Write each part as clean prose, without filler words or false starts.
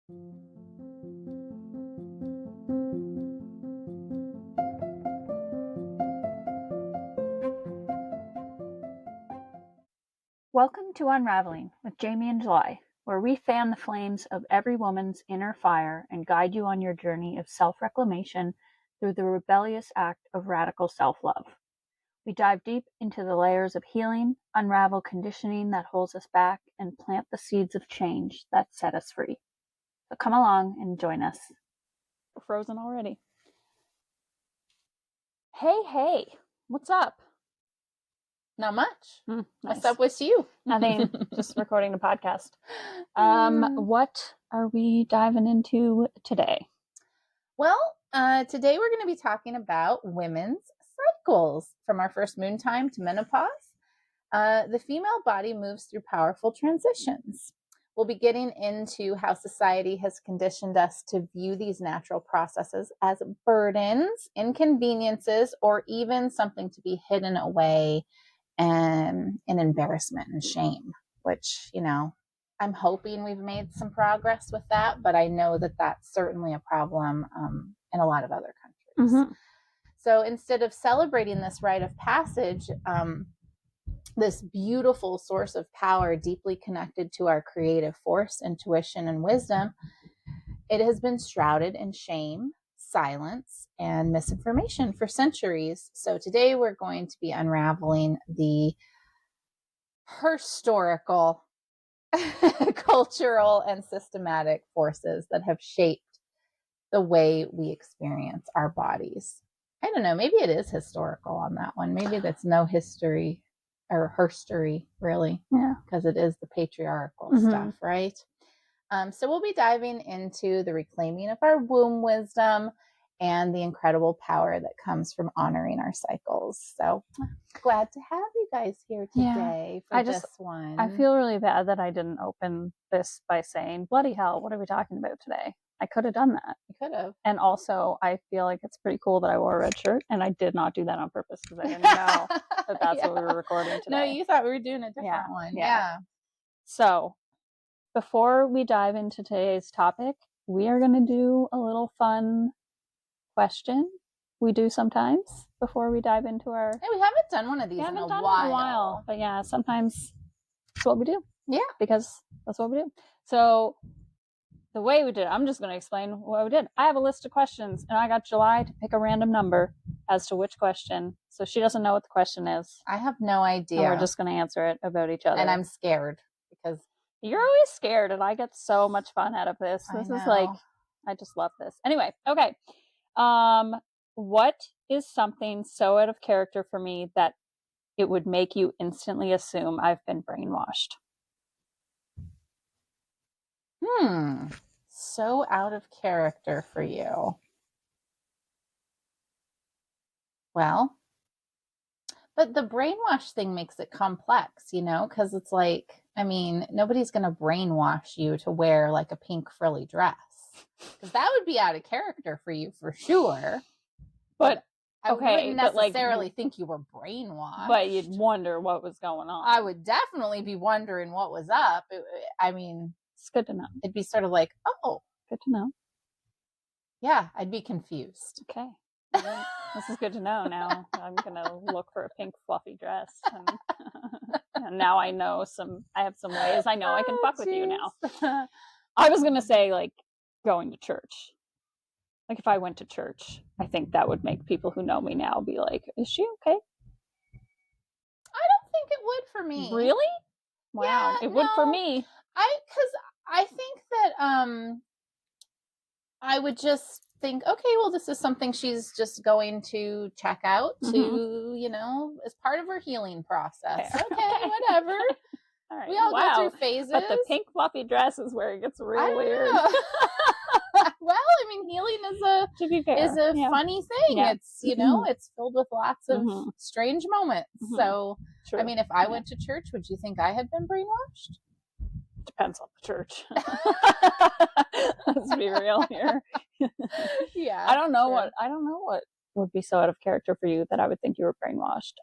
Welcome to Unraveling with Jamie and July, where we fan the flames of every woman's inner fire and guide you on your journey of self-reclamation through the rebellious act of radical self-love. We dive deep into the layers of healing, unravel conditioning that holds us back, and plant the seeds of change that set us free. So come along and join us. We're frozen already. Hey, what's up? Not much. Nice. What's up with you? Nothing, just recording the podcast. What are we diving into today? Well, today we're going to be talking about women's cycles from our first moon time to menopause. The female body moves through powerful transitions. We'll be getting into how society has conditioned us to view these natural processes as burdens, inconveniences, or even something to be hidden away and an embarrassment and shame, which, I'm hoping we've made some progress with that, but I know that that's certainly a problem in a lot of other countries. Mm-hmm. So instead of celebrating this rite of passage, this beautiful source of power deeply connected to our creative force, intuition, and wisdom, it has been shrouded in shame, silence, and misinformation for centuries. So today we're going to be unraveling the historical, cultural, and systematic forces that have shaped the way we experience our bodies. I don't know, maybe it is historical on that one. Maybe that's no history or herstory, really, because it is the patriarchal stuff, right? So we'll be diving into the reclaiming of our womb wisdom and the incredible power that comes from honoring our cycles. So glad to have you guys here today for this one. I feel really bad that I didn't open this by saying, bloody hell, what are we talking about today? I could have done that. You could have. And also, I feel like it's pretty cool that I wore a red shirt, and I did not do that on purpose because I didn't know that that's what we were recording today. No, you thought we were doing a different one. Yeah. So before we dive into today's topic, we are going to do a little fun question we do sometimes before we dive into our... Hey, we haven't done one of these in a while. But yeah, sometimes that's what we do. Yeah. Because that's what we do. So the way we did it, I'm just going to explain what we did. I have a list of questions, and I got July to pick a random number as to which question. So she doesn't know what the question is. I have no idea. And we're just going to answer it about each other. And I'm scared because... You're always scared, and I get so much fun out of this. This is like, I just love this. Anyway, okay. What is something so out of character for me that it would make you instantly assume I've been brainwashed? So out of character for you. Well, but the brainwash thing makes it complex, because it's like, nobody's going to brainwash you to wear like a pink frilly dress, because that would be out of character for you for sure. But I wouldn't necessarily think you were brainwashed. But you'd wonder what was going on. I would definitely be wondering what was up. It's good to know. It'd be sort of like, oh. Good to know. Yeah, I'd be confused. Okay. This is good to know. Now I'm going to look for a pink fluffy dress. And now I know I have some ways I know I can fuck with you now. I was going to say, like, going to church. Like, if I went to church, I think that would make people who know me now be like, is she okay? I don't think it would for me. Really? Wow. Yeah, it would for me. Because I think that I would just think, okay, well, this is something she's just going to check out to, as part of her healing process. Okay, whatever. All right. We all go through phases. But the pink fluffy dress is where it gets real weird. Well, healing is a funny thing. Yeah. It's, it's filled with lots of strange moments. So, true. If I went to church, would you think I had been brainwashed? Depends on the church. Let's be real here. Yeah. I don't know what would be so out of character for you that I would think you were brainwashed.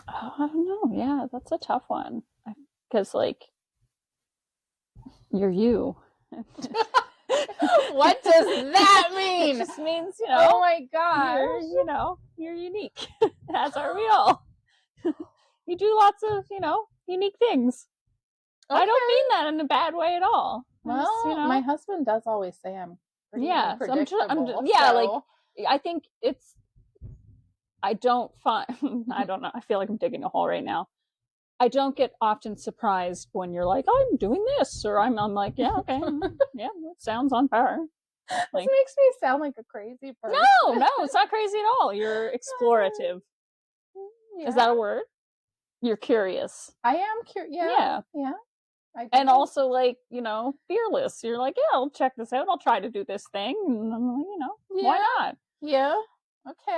I don't know. Yeah, that's a tough one. Because, like, You're you. What does that mean? It just means, oh my gosh. You're unique, as are we all. You do lots of, unique things. Okay. I don't mean that in a bad way at all. Well, my husband does always say I'm pretty unpredictable. Like, I think I don't find, I don't know, I feel like I'm digging a hole right now. I don't get often surprised when you're like, oh, I'm doing this, or I'm like, yeah, okay, yeah, that sounds on par. Like, this makes me sound like a crazy person. No, it's not crazy at all. You're explorative. Yeah. Is that a word? You're curious. I am curious. Yeah. And also, like, fearless. You're like, yeah, I'll check this out. I'll try to do this thing. And I'm like, why not? Yeah. Okay.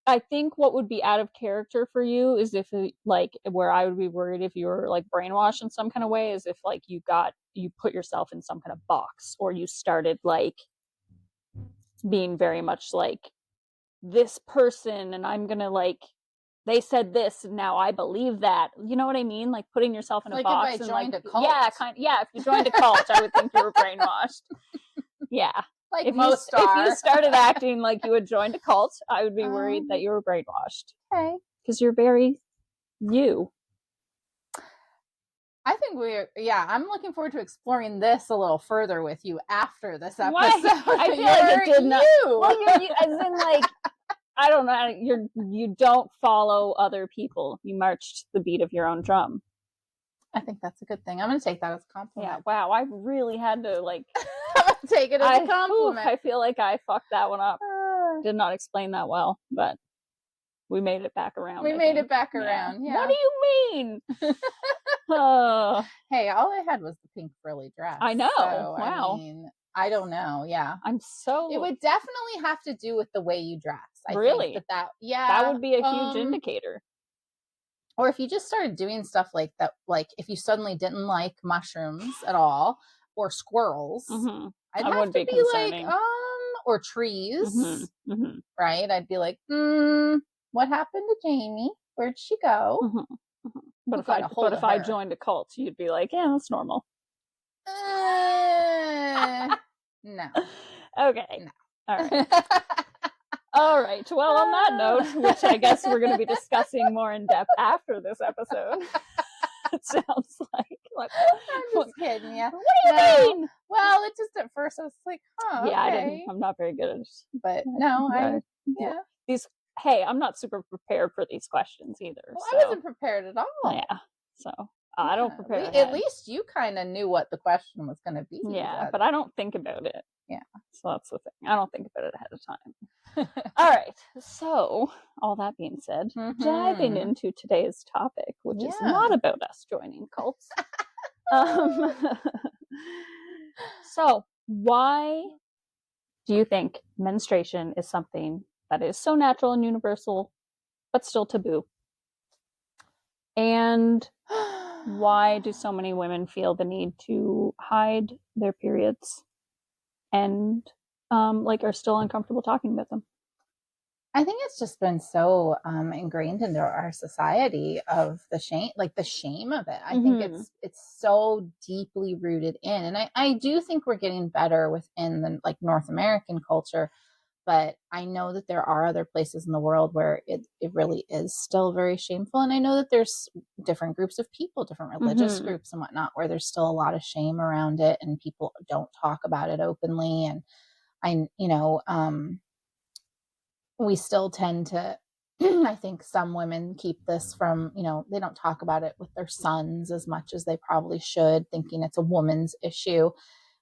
I think what would be out of character for you is if where I would be worried if you were like brainwashed in some kind of way is if like you put yourself in some kind of box, or you started like being very much like this person, and I'm gonna like, they said this and now I believe that. You know what I mean? Like putting yourself in a box. If I joined a cult. If you joined a cult, I would think you were brainwashed. Yeah. Like if you started acting like you had joined a cult, I would be worried that you were brainwashed. Okay. Because you're very you. I think I'm looking forward to exploring this a little further with you after this episode. Why? I feel like it did not. Well, you're as in like, I don't know, you don't follow other people. You march to the beat of your own drum. I think that's a good thing. I'm going to take that as a compliment. Yeah, wow, I really had to like take it as a compliment. I feel like I fucked that one up. Did not explain that well, but we made it back around. Made it back around. Yeah. What do you mean? Hey, all I had was the pink frilly dress. I know. So, wow. I mean, I don't know. Yeah. It would definitely have to do with the way you dress. I think that would be a huge indicator. Or if you just started doing stuff like that, like if you suddenly didn't like mushrooms at all or squirrels, I'd have to be concerning. Like, or trees, right? I'd be like, what happened to Jamie? Where'd she go? But if I joined a cult, you'd be like, yeah, that's normal. No. Okay. No. All right. All right. Well, on that note, which I guess we're going to be discussing more in depth after this episode, it sounds like. I'm just kidding you. What do you mean? Well, it just at first I was like, yeah, okay. I'm not very good at it. But no, I'm not super prepared for these questions either. Well, so. I wasn't prepared at all. Yeah. So I don't prepare. At least you kind of knew what the question was going to be. Yeah, but I don't think about it. Yeah. So that's the thing. I don't think about it ahead of time. All right. So, all that being said, diving into today's topic, which is not about us joining cults. So, why do you think menstruation is something that is so natural and universal, but still taboo? And why do so many women feel the need to hide their periods and are still uncomfortable talking about them? I think it's just been so ingrained into our society of the shame of it. I think it's so deeply rooted in, and I do think we're getting better within the North American culture, but I know that there are other places in the world where it really is still very shameful. And I know that there's different groups of people, different religious groups and whatnot, where there's still a lot of shame around it and people don't talk about it openly. And we still tend to, I think some women keep this from, they don't talk about it with their sons as much as they probably should, thinking it's a woman's issue,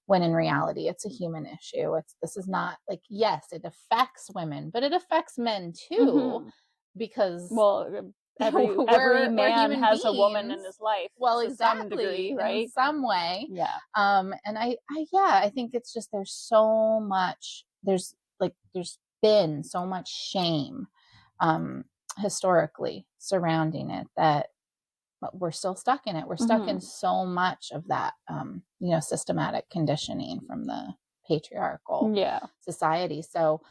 when in reality it's a human issue. This is not yes, it affects women, but it affects men too, because every man has a woman in his life. Well, exactly, some degree, right? In some way. Yeah. And I think it's just there's so much. There's been so much shame historically surrounding it that we're still stuck in it. We're stuck in so much of that systematic conditioning from the patriarchal society. So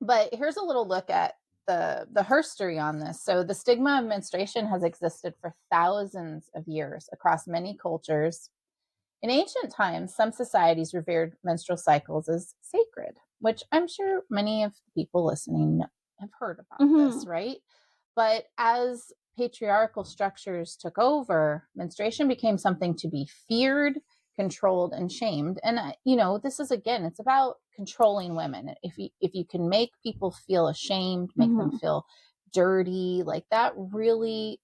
but here's a little look at the history on this. So the stigma of menstruation has existed for thousands of years across many cultures. In ancient times, some societies revered menstrual cycles as sacred, which I'm sure many of the people listening have heard about this, right? But as patriarchal structures took over, menstruation became something to be feared, controlled, and shamed. And this is, again, it's about controlling women. If you can make people feel ashamed, make them feel dirty, like that, really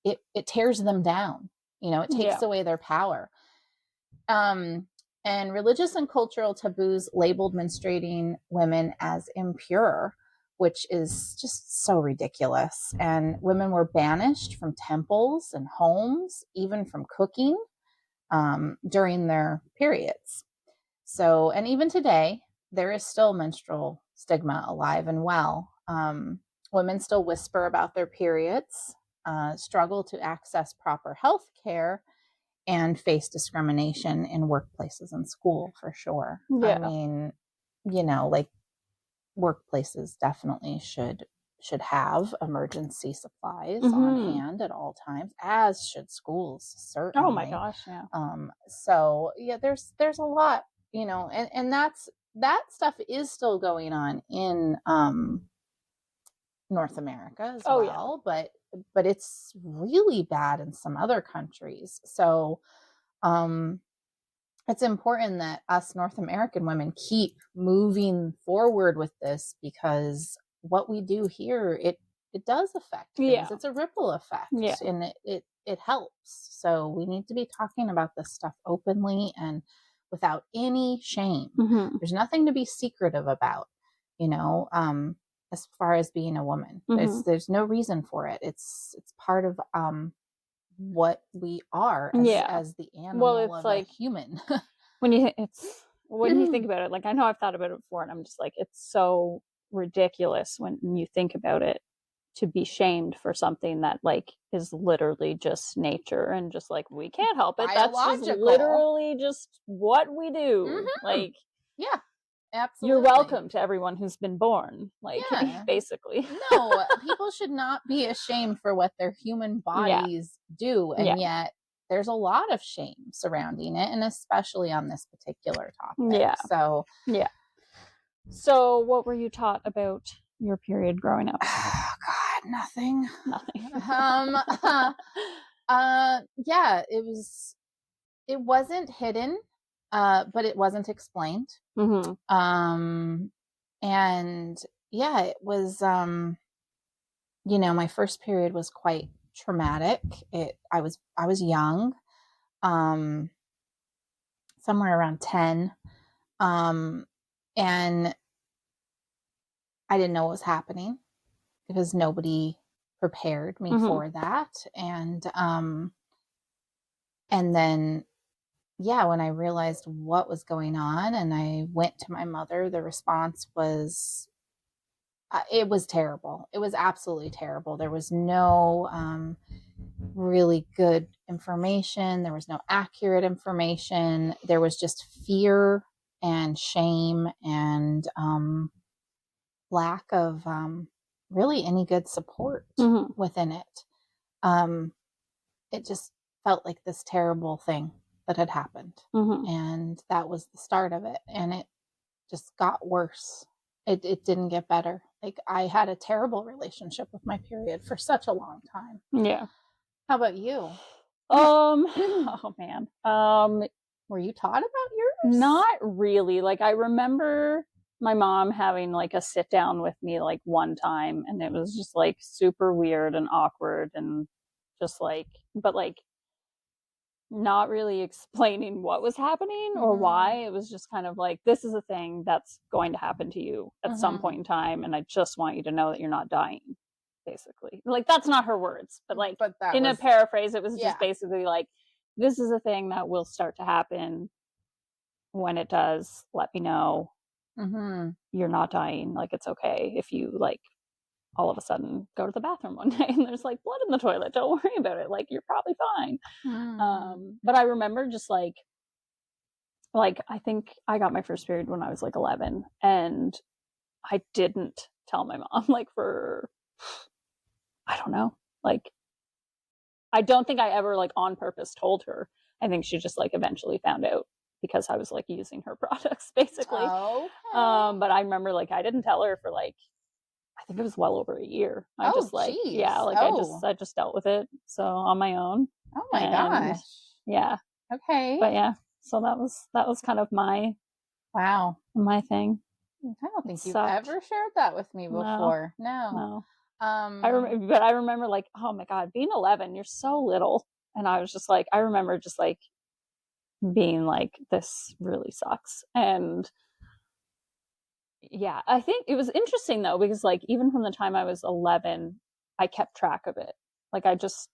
it tears them down. It takes away their power. And religious and cultural taboos labeled menstruating women as impure, which is just so ridiculous. And women were banished from temples and homes, even from cooking, during their periods. So, and even today, there is still menstrual stigma alive and well. Women still whisper about their periods, struggle to access proper health care, and face discrimination in workplaces and school, for sure. Yeah. I mean, like, workplaces definitely should have emergency supplies on hand at all times, as should schools, certainly. Oh my gosh, yeah. So yeah, there's a lot, and that stuff is still going on in North America as well, but it's really bad in some other countries. So it's important that us North American women keep moving forward with this, because what we do here, it does affect things. Yeah. It's a ripple effect, Yeah. and it helps. So we need to be talking about this stuff openly and without any shame. There's nothing to be secretive about, as far as being a woman. There's no reason for it. It's part of what we are as the animal of a human. when you think about it, like, I know I've thought about it before, and I'm just like, it's so ridiculous when you think about it, to be shamed for something that, like, is literally just nature, and just like, we can't help it. That's just literally just what we do. Like, yeah, absolutely. You're welcome to everyone who's been born, like, basically. No, people should not be ashamed for what their human bodies do, and yet there's a lot of shame surrounding it, and especially on this particular topic. So what were you taught about your period growing up? Oh God, nothing. Yeah, it wasn't hidden, but it wasn't explained. And yeah, it was, my first period was quite traumatic. I was young, somewhere around 10. And I didn't know what was happening, because nobody prepared me for that. And then, when I realized what was going on and I went to my mother, the response was, it was terrible. It was absolutely terrible. There was no really good information. There was no accurate information. There was just fear and shame and lack of really any good support within it. It just felt like this terrible thing that had happened. And that was the start of it. And it just got worse. It didn't get better. Like, I had a terrible relationship with my period for such a long time. Yeah. How about you? Oh man. Were you taught about yours? Not really. Like, I remember my mom having, like, a sit down with me, like, one time, and it was just, like, super weird and awkward, and just like, but, like, not really explaining what was happening or why. It was just kind of like, this is a thing that's going to happen to you at some point in time, and I just want you to know that you're not dying, basically. Like, that's not her words, but like, in a paraphrase, it was just basically like, this is a thing that will start to happen. When it does, let me know. You're not dying. Like, it's okay if you, like, all of a sudden go to the bathroom one day and there's, like, blood in the toilet. Don't worry about it. Like, you're probably fine. But I remember just like I think I got my first period when I was like 11, and I didn't tell my mom, like, for, I don't know, like, I don't think I ever, like, on purpose told her. I think she just, like, eventually found out because I was, like, using her products, basically. Okay. But I remember, like, I didn't tell her for, like, I think it was well over a year. I Oh, just, like, geez. yeah, like, Oh. I just dealt with it, so, on my own. Oh my And gosh. yeah, Okay. but yeah, so that was kind of Wow. my thing. I don't It think you've sucked. ever shared that with me No, before. No. no. Um, But I remember, like, oh my God, being 11, you're so little. And I was just like, I remember just, like, being like, this really sucks. And yeah, I think it was interesting though, because, like, even from the time I was 11, I kept track of it. Like, I just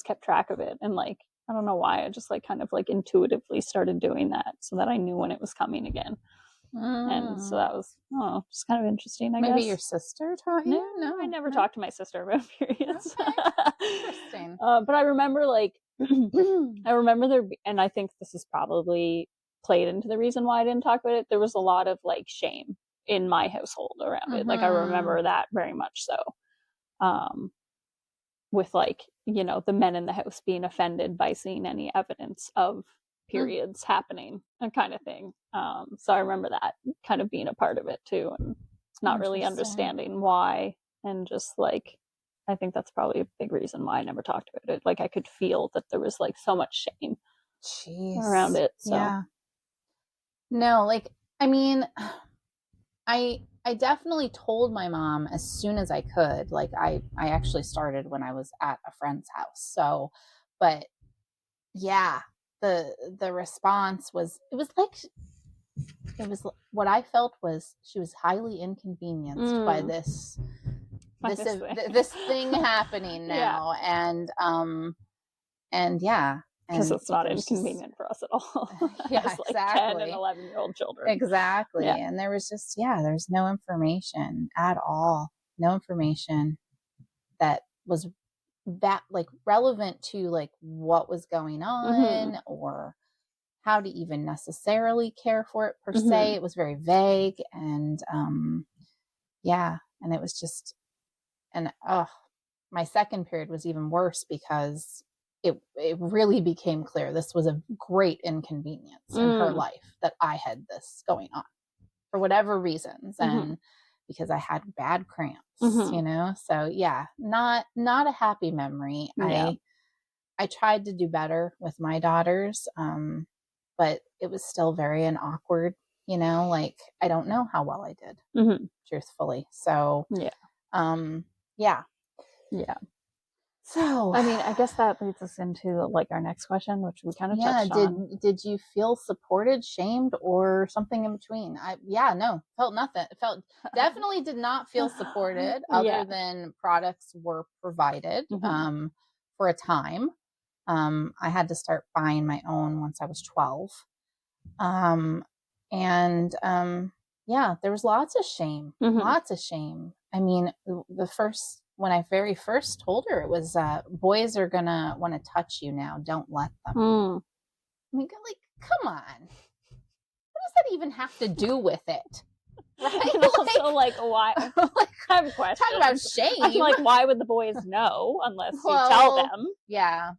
kept track of it. And, like, I don't know why, I just, like, kind of, like, intuitively started doing that so that I knew when it was coming again. And so that was, oh, just kind of interesting, I maybe guess. your sister taught No, you? No, I never no. talked to my sister about periods. Okay. Interesting. But I remember, like, I remember there, and I think this is probably played into the reason why I didn't talk about it. There was a lot of, like, shame in my household around it. Like, I remember that very much so. Um, with, like, you know, the men in the house being offended by seeing any evidence of periods happening and kind of thing. So I remember that kind of being a part of it too, and not really understanding why, and just, like, I think that's probably a big reason why I never talked about it. Like, I could feel that there was, like, so much shame around it. So Yeah. No, like, I mean, I definitely told my mom as soon as I could. Like, I actually started when I was at a friend's house. So, but yeah, the response was, it was what I felt was she was highly inconvenienced by this this thing happening now. And yeah, because and it's not there was just, inconvenient for us at all. yeah, As, like, 10 and exactly. 11-year-old children. Exactly. Yeah. And there was just, yeah, there's no information at all. No information that was that, like, relevant to, like, what was going on or how to even necessarily care for it per se. It was very vague. And yeah, and it was just, and my second period was even worse because it really became clear this was a great inconvenience in her life that I had this going on for whatever reasons. And because I had bad cramps, you know. So yeah, not a happy memory. Yeah. I tried to do better with my daughters, but it was still very an awkward, you know, like, I don't know how well I did, truthfully. So Yeah. yeah. Yeah. So I mean, I guess that leads us into, like, our next question, which we kind of touched on. did you feel supported, shamed, or something in between? No, felt nothing. Felt definitely did not feel supported, other than products were provided for a time. I had to start buying my own once I was 12. And yeah, there was lots of shame. Lots of shame. I mean, when I very first told her, it was, boys are gonna want to touch you now. Don't let them. I mean, like, come on. What does that even have to do with it? Right? And also, like, why? Like, I have questions. talk about shame. I'm like, why would the boys know unless you tell them? Yeah.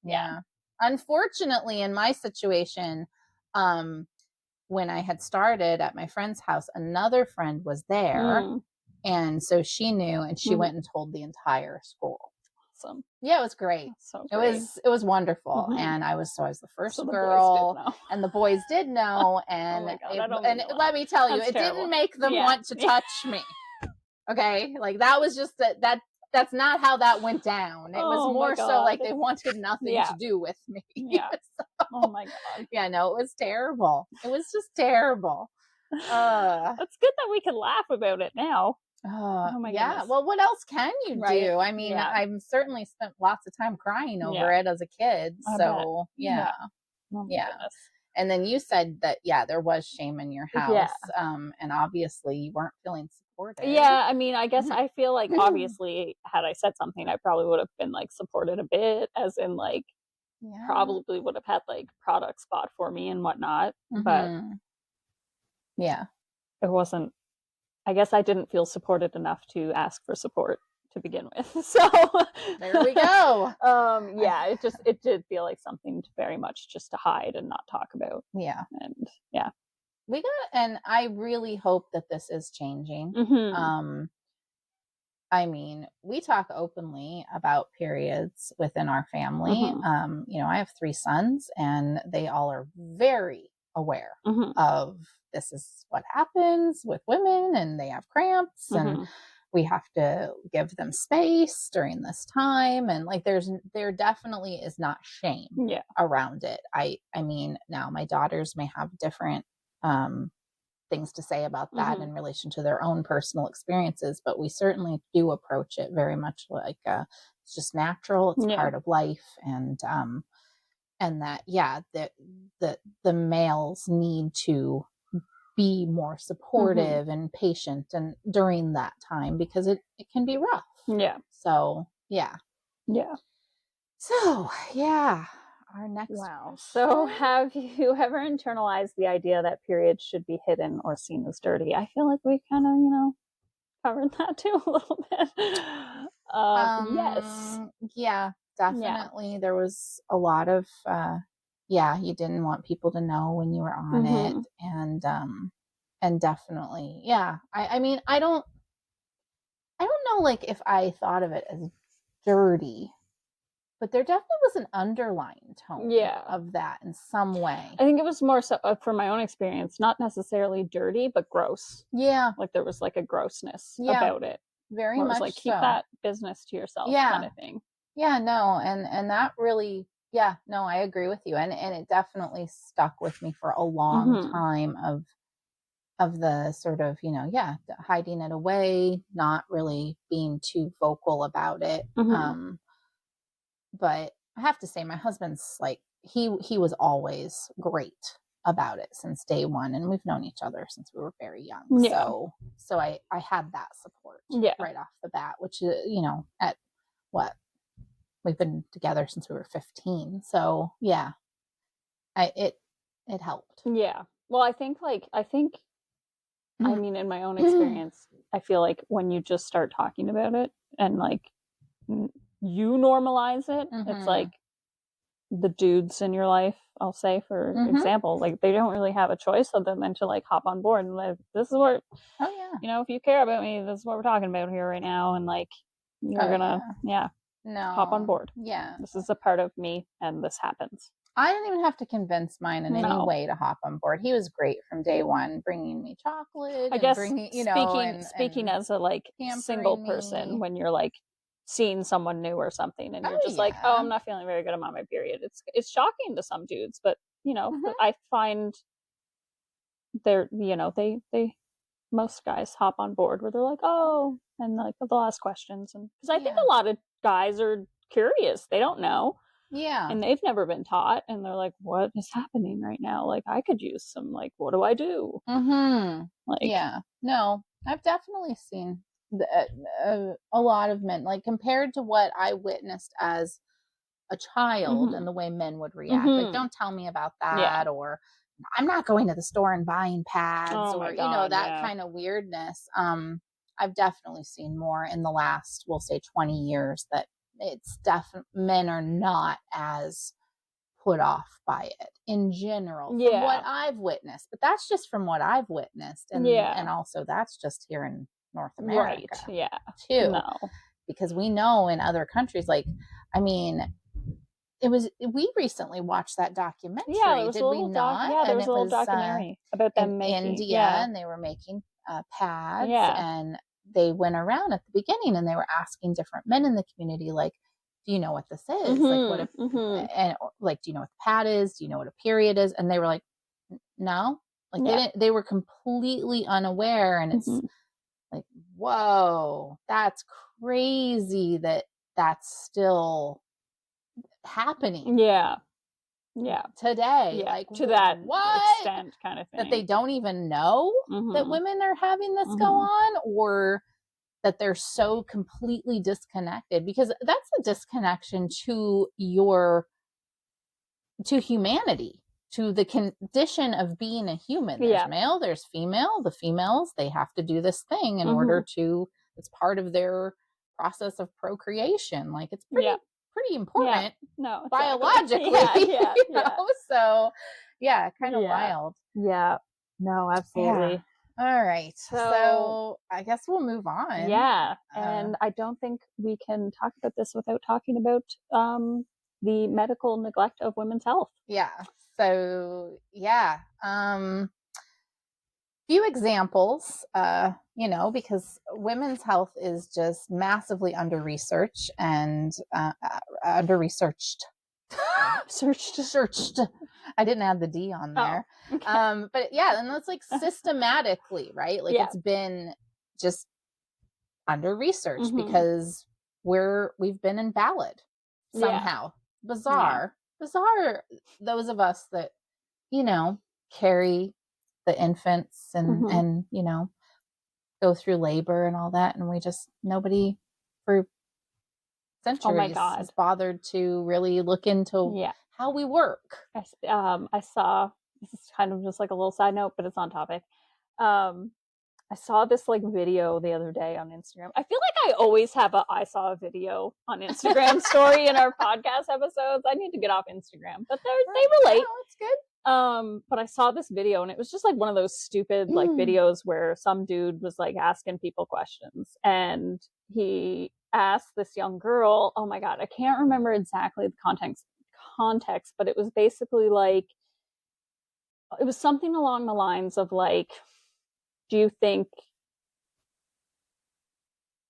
Yeah. Unfortunately, in my situation, when I had started at my friend's house, another friend was there. And so she knew, and she went and told the entire school. Awesome. Yeah, it was great. So great. It was wonderful. And I was the first So girl, and the boys did know. And, oh my God, and let me tell you, That's it terrible. didn't make them want to touch me. Okay. Like, that was just that's not how that went down. It was more so like they wanted nothing to do with me. Yeah. So, oh my God. Yeah, no, it was terrible. It was just terrible. That's good that we can laugh about it now. Oh my yeah. goodness. Well, what else can you do? I mean, Yeah. I've certainly spent lots of time crying over it as a kid. So yeah. Oh my Yeah. goodness. And then you said that, there was shame in your house. And obviously you weren't feeling supported. Yeah, I mean, I guess I feel like, obviously, had I said something, I probably would have been, like, supported a bit, as in, like, probably would have had, like, products bought for me and whatnot. But yeah, it wasn't, I guess I didn't feel supported enough to ask for support to begin with. So there we go. Yeah, it did feel like something very much just to hide and not talk about. Yeah. And yeah. And I really hope that this is changing. Mm-hmm. I mean, we talk openly about periods within our family. Mm-hmm. I have 3 sons, and they all are very aware Mm-hmm. of this is what happens with women, and they have cramps, and Mm-hmm. we have to give them space during this time. And like, there definitely is not shame Yeah. around it. I mean, now my daughters may have different things to say about that Mm-hmm. in relation to their own personal experiences, but we certainly do approach it very much like it's just natural, it's Yeah. part of life. And that, yeah, the males need to be more supportive Mm-hmm. and patient and during that time, because it can be rough. Yeah. So yeah. Yeah. So yeah, our next Wow. So question. have you ever internalized the idea that periods should be hidden or seen as dirty? I feel like we kind of, covered that too a little bit. Yes. Yeah, Yeah. definitely. There was a lot of, yeah, you didn't want people to know when you were on it. Mm-hmm. And definitely, yeah. I mean, I don't know, like, if I thought of it as dirty, but there definitely was an underlying tone Yeah. of that in some way. I think it was more so from my own experience, not necessarily dirty, but gross. Yeah, Like there was like a grossness yeah, about it very where it was much like, keep so. that business to yourself kind Yeah. of thing. Yeah, no, and that really, yeah, no, I agree with you. And it definitely stuck with me for a long Mm-hmm. time of the sort of, yeah, hiding it away, not really being too vocal about it. Mm-hmm. But I have to say, my husband's like, he was always great about it since day one, and we've known each other since we were very young. Yeah. So I had that support Yeah. right off the bat, which, at what, we've been together since we were 15. So yeah, it helped. Yeah. Well, I mean, in my own experience, I feel like when you just start talking about it and like you normalize it, it's Mm-hmm. like the dudes in your life, I'll say, for Mm-hmm. example, like they don't really have a choice other than to like hop on board and like, this is what, Oh yeah. if you care about me, this is what we're talking about here right now. And like, you're Oh gonna, yeah. yeah, hop on No. board. Yeah. This is a part of me and this happens. I didn't even have to convince mine in any No. way to hop on board. He was great from day one, bringing me chocolate I and guess bringing, speaking and as a like single pampering person, me. when you're like seeing someone new or something and you're Oh just like, oh, yeah. I'm not feeling very good, I'm on my period. It's shocking to some dudes, but Mm-hmm. I find they're they most guys hop on board where they're like, oh, and like they'll ask questions. And because I think Yeah. a lot of guys are curious, they don't know Yeah. and they've never been taught, and they're like, what is happening right now? Like I could use some, like, what do I do? Mm-hmm. Like, Yeah. No, I've definitely seen a lot of men, like, compared to what I witnessed as a child mm-hmm, and the way men would react. Like, mm-hmm, don't tell me about yeah. that, or I'm not going to the store and buying pads, Oh my or, god, that yeah. kind of weirdness. I've definitely seen more in the last, we'll say, 20 years, that it's definitely, men are not as put off by it in general from what Yeah. I've witnessed. But that's just from what I've witnessed. And Yeah. also, that's just here in North Right. America Yeah. too, No. because we know in other countries, like, I mean, we recently watched that Yeah, there documentary, was a did we little not? there And was it a little was documentary about in them making, India, yeah. and they were making pads, Yeah. and they went around at the beginning, and they were asking different men in the community, like, do you know what this is? Like, what Mhm. a, Mhm. and like, do you know what the pad is? Do you know what a period is? And they were like, no, like, Yeah. they were completely unaware. And it's Mhm. like, whoa, that's crazy that that's still happening Yeah. Yeah. today. Yeah. Like, To that what? extent kind of That thing. they don't even know that Mhm. women are having this go Mhm. on, or that they're so completely disconnected, because that's a disconnection to humanity. to the condition of being a human. There's male, there's female. The females, they have to do this thing in order to, it's part of their process of procreation. Like it's pretty important biologically. So kind of wild. No, absolutely. All right. So I guess we'll move on. And I don't think we can talk about this without talking about the medical neglect of women's health. So few examples, because women's health is just massively under-researched and under-researched. Searched. I didn't add the D on there. But and that's like systematically, right? Like it's been just under-researched because we've been invalid somehow. Bizarre. Those of us that, carry the infants and, go through labor and all that. And nobody for centuries has bothered to really look into how we work. I saw, this is kind of just like a little side note, but it's on topic. I saw this like video the other day on Instagram. I feel like I always have I saw a video on Instagram story in our podcast episodes. I need to get off Instagram, but they relate. That's good. But I saw this video and it was just like one of those stupid like videos where some dude was like asking people questions, and he asked this young girl, oh my God, I can't remember exactly the context, but it was basically like, it was something along the lines of like, do you think,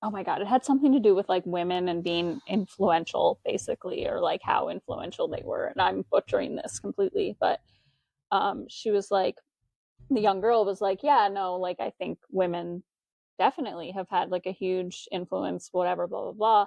oh my God, it had something to do with like women and being influential basically, or like how influential they were. And I'm butchering this completely, but she was like, the young girl was like, yeah, no, like I think women definitely have had like a huge influence, whatever, blah, blah, blah.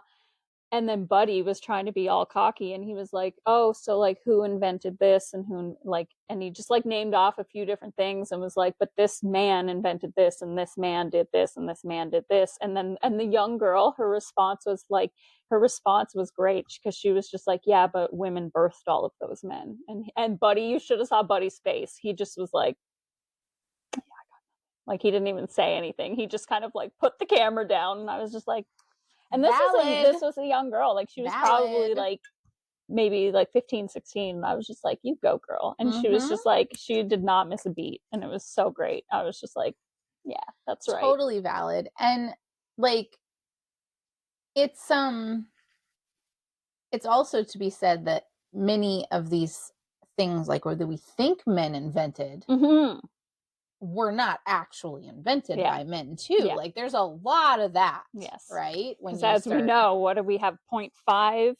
And then Buddy was trying to be all cocky and he was like, oh, so like who invented this and who like, and he just like named off a few different things and was like, but this man invented this and this man did this and this man did this. And the young girl, her response was great because she was just like, yeah, but women birthed all of those men. And Buddy, you should have saw Buddy's face. He just was like, yeah, I got nothing. Like he didn't even say anything. He just kind of like put the camera down, and I was just like, and this was a young girl. Like she was probably like maybe like 15, 16. And I was just like, you go girl. And she was just like, she did not miss a beat. And it was so great. I was just like, yeah, that's right. Totally valid. And like, it's also to be said that many of these things, like, or that we think men invented, were not actually invented by men too. Like there's a lot of that. Right. Because as we know, what do we have? 0.5%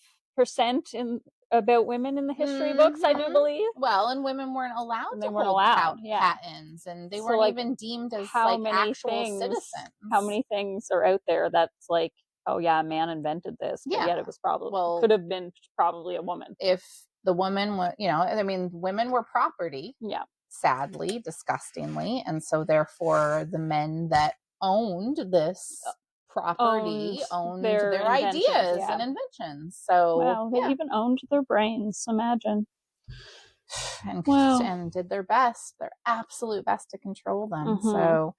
in about women in the history books, I do believe. Well, and women weren't allowed to hold patents, and they weren't even deemed as like actual citizens. How many things are out there that's like, oh yeah, a man invented this, but yet it was probably could have been probably a woman. If the woman was, women were property. Sadly, disgustingly. And so therefore the men that owned this property owned their ideas and inventions. So they even owned their brains, imagine. And did their absolute best to control them. So,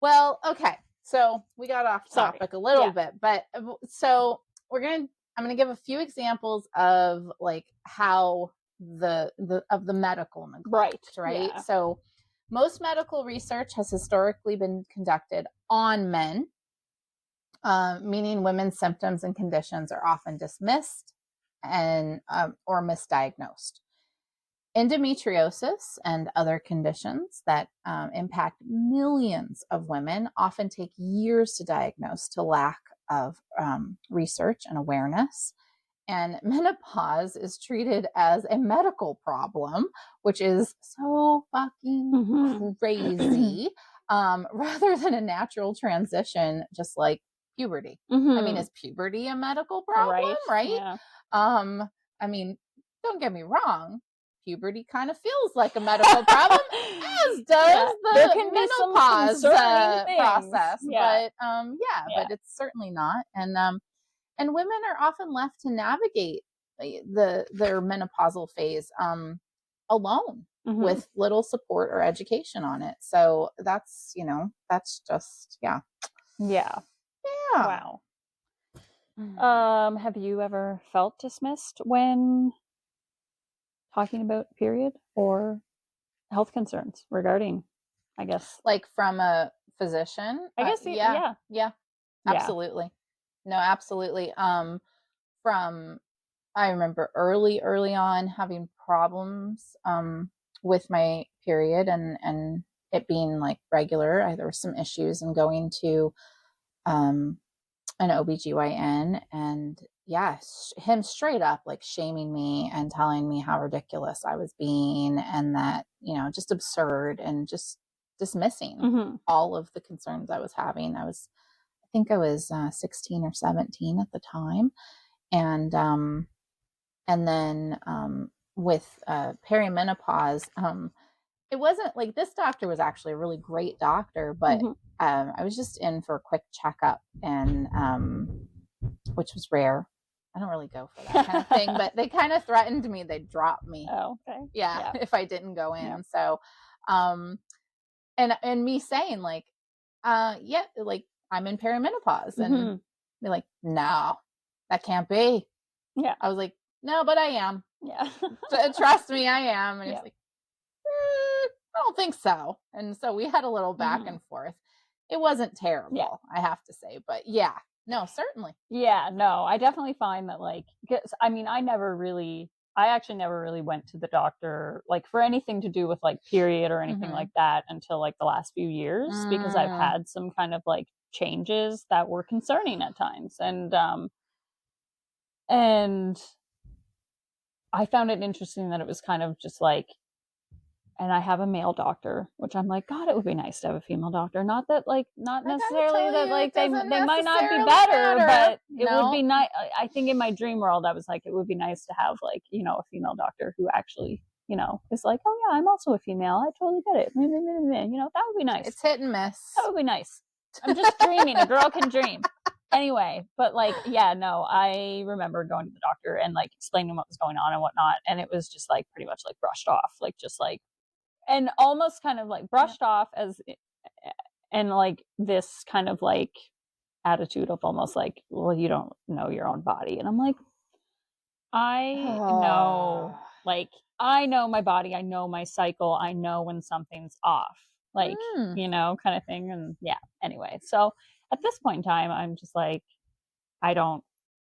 well, okay. So we got off topic a little bit, but so I'm going to give a few examples of like how the medical neglect, right? So most medical research has historically been conducted on men, meaning women's symptoms and conditions are often dismissed and or misdiagnosed. Endometriosis and other conditions that impact millions of women often take years to diagnose to lack of research and awareness. And menopause is treated as a medical problem, which is so fucking crazy, rather than a natural transition, just like puberty. I mean, is puberty a medical problem, right? I mean, don't get me wrong. Puberty kind of feels like a medical problem, as does the menopause process. But but it's certainly not. And women are often left to navigate their menopausal phase alone Mhm. with little support or education on it. So that's, that's just, yeah. Yeah. Yeah. Wow. Have you ever felt dismissed when talking about period or health concerns regarding, I guess? Like from a physician? I guess, Yeah. yeah. Yeah. Yeah. Absolutely. No, absolutely. From I remember early on having problems with my period and it being like regular. There were some issues and going to um an OBGYN, and yeah, him straight up like shaming me and telling me how ridiculous I was being, and that, just absurd, and just dismissing Mhm. all of the concerns I was having. I think I was 16 or 17 at the time. And then with perimenopause, it wasn't like, this doctor was actually a really great doctor, but Mhm. I was just in for a quick checkup, and which was rare. I don't really go for that kind of thing, but they kind of threatened me they'd drop me. Oh, okay. Yeah, Yeah. if I didn't go Yeah. in. So, um, and me saying like, yeah, like I'm in perimenopause, and Mhm. they're like, no, that can't be. Yeah. I was like, no, but I am. Yeah. Trust me, I am. And he's Yeah. like, I don't think so. And so we had a little back Mhm. and forth. It wasn't Yeah. terrible, I have to say, but yeah, no, certainly. Yeah, no, I definitely find that, like, 'cause, I mean, I actually never really went to the doctor, like, for anything to do with, like, period or anything Mm-hmm. like that until, like, the last few years, because I've Mm, had some kind of, like, changes that were concerning at times, and I found it interesting that it was kind of just like, and I have a male doctor, which I'm like, God, it would be nice to have a female doctor. Not that, like, not I gotta necessarily tell that, you, like, it doesn't they might not be necessarily better, matter. but it would be No, nice. I think in my dream world, I was like, it would be nice to have, like, a female doctor who actually, is like, oh yeah, I'm also a female. I totally get it. That would be nice. it's hit and miss. That would be nice. I'm just dreaming. A girl can dream. Anyway, but, like, yeah, no, I remember going to the doctor and, like, explaining what was going on and whatnot, and it was just, like, pretty much, like, brushed off, like, just like, and almost kind of like Yep. brushed off as, and like this kind of like attitude of almost like, well, you don't know your own body. And I'm like, I know, like, I know my body, I know my cycle, I know when something's off, like, Mm, kind of thing. And yeah, anyway, so at this point in time, I'm just like, I don't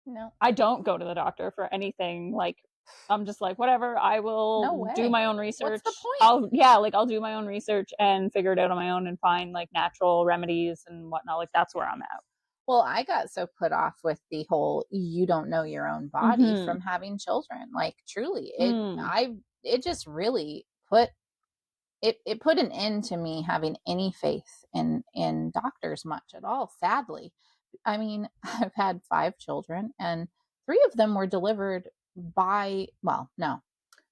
no, I don't go to the doctor for anything. Like, I'm just like, whatever, I no will do way. my own What's the research. point? I'll do my own research and figure it out on my own and find, like, natural remedies and whatnot. Like, that's where I'm at. Well, I got so put off with the whole you don't know your own body Mm-hmm. from having children. Like, truly, Mm. it just really it put an end to me having any faith in doctors much at all, sadly. I mean, I've had 5 children, and 3 of them were delivered by, well, no.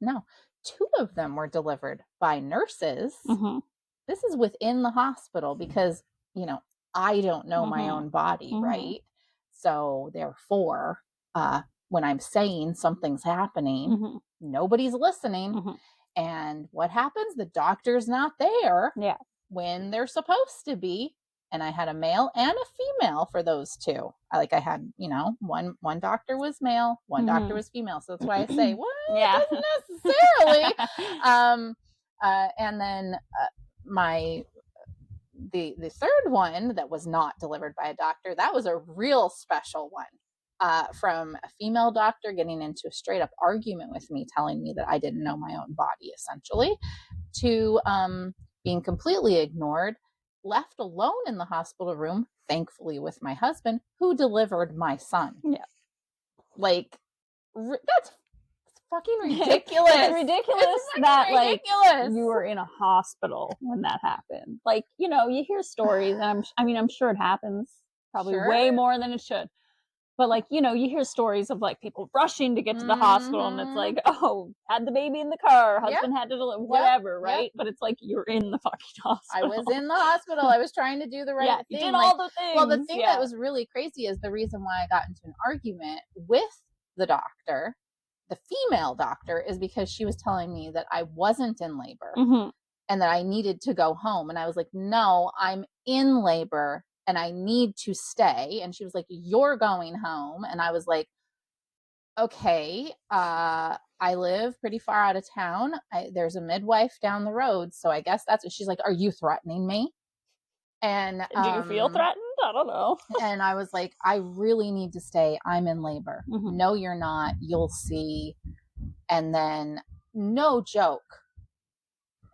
No. 2 of them were delivered by nurses. Mm-hmm. This is within the hospital because, I don't know my Mm-hmm. own body, Mm-hmm. right? So therefore, when I'm saying something's happening, Mm-hmm. nobody's listening. Mm-hmm. And what happens? The doctor's not there Yeah. when they're supposed to be. And I had a male and a female for those 2. Like, I had, one doctor was male, one doctor Mm-hmm. was female. So that's why I say, well, Yeah. it doesn't necessarily. And then my the third one that was not delivered by a doctor, that was a real special one. From a female doctor getting into a straight up argument with me, telling me that I didn't know my own body, essentially, to being completely ignored, left alone in the hospital room, thankfully with my husband, who delivered my son. Yeah. Like, that's fucking ridiculous. It's ridiculous that, like, ridiculous. you were in a hospital when that happened. Like, you hear stories, and I'm sure it happens probably way more than it should. But, like, you hear stories of, like, people rushing to get to the hospital, and it's like, oh, had the baby in the car, husband had to deliver, whatever, right? Yep. But it's like, you're in the fucking hospital. I was in the hospital. I was trying to do the right thing. You did all the things. Well, the thing that was really crazy is the reason why I got into an argument with the doctor the female doctor is because she was telling me that I wasn't in labor Mm-hmm. and that I needed to go home. And I was like, no, I'm in labor and I need to stay. And she was like, you're going home. And I was like, okay, I live pretty far out of town. There's a midwife down the road. So I guess that's what she's like, are you threatening me? And Do you feel threatened? I don't know. and I was like, I really need to stay. I'm in labor. Mm-hmm. No, you're not. You'll see. And then, no joke,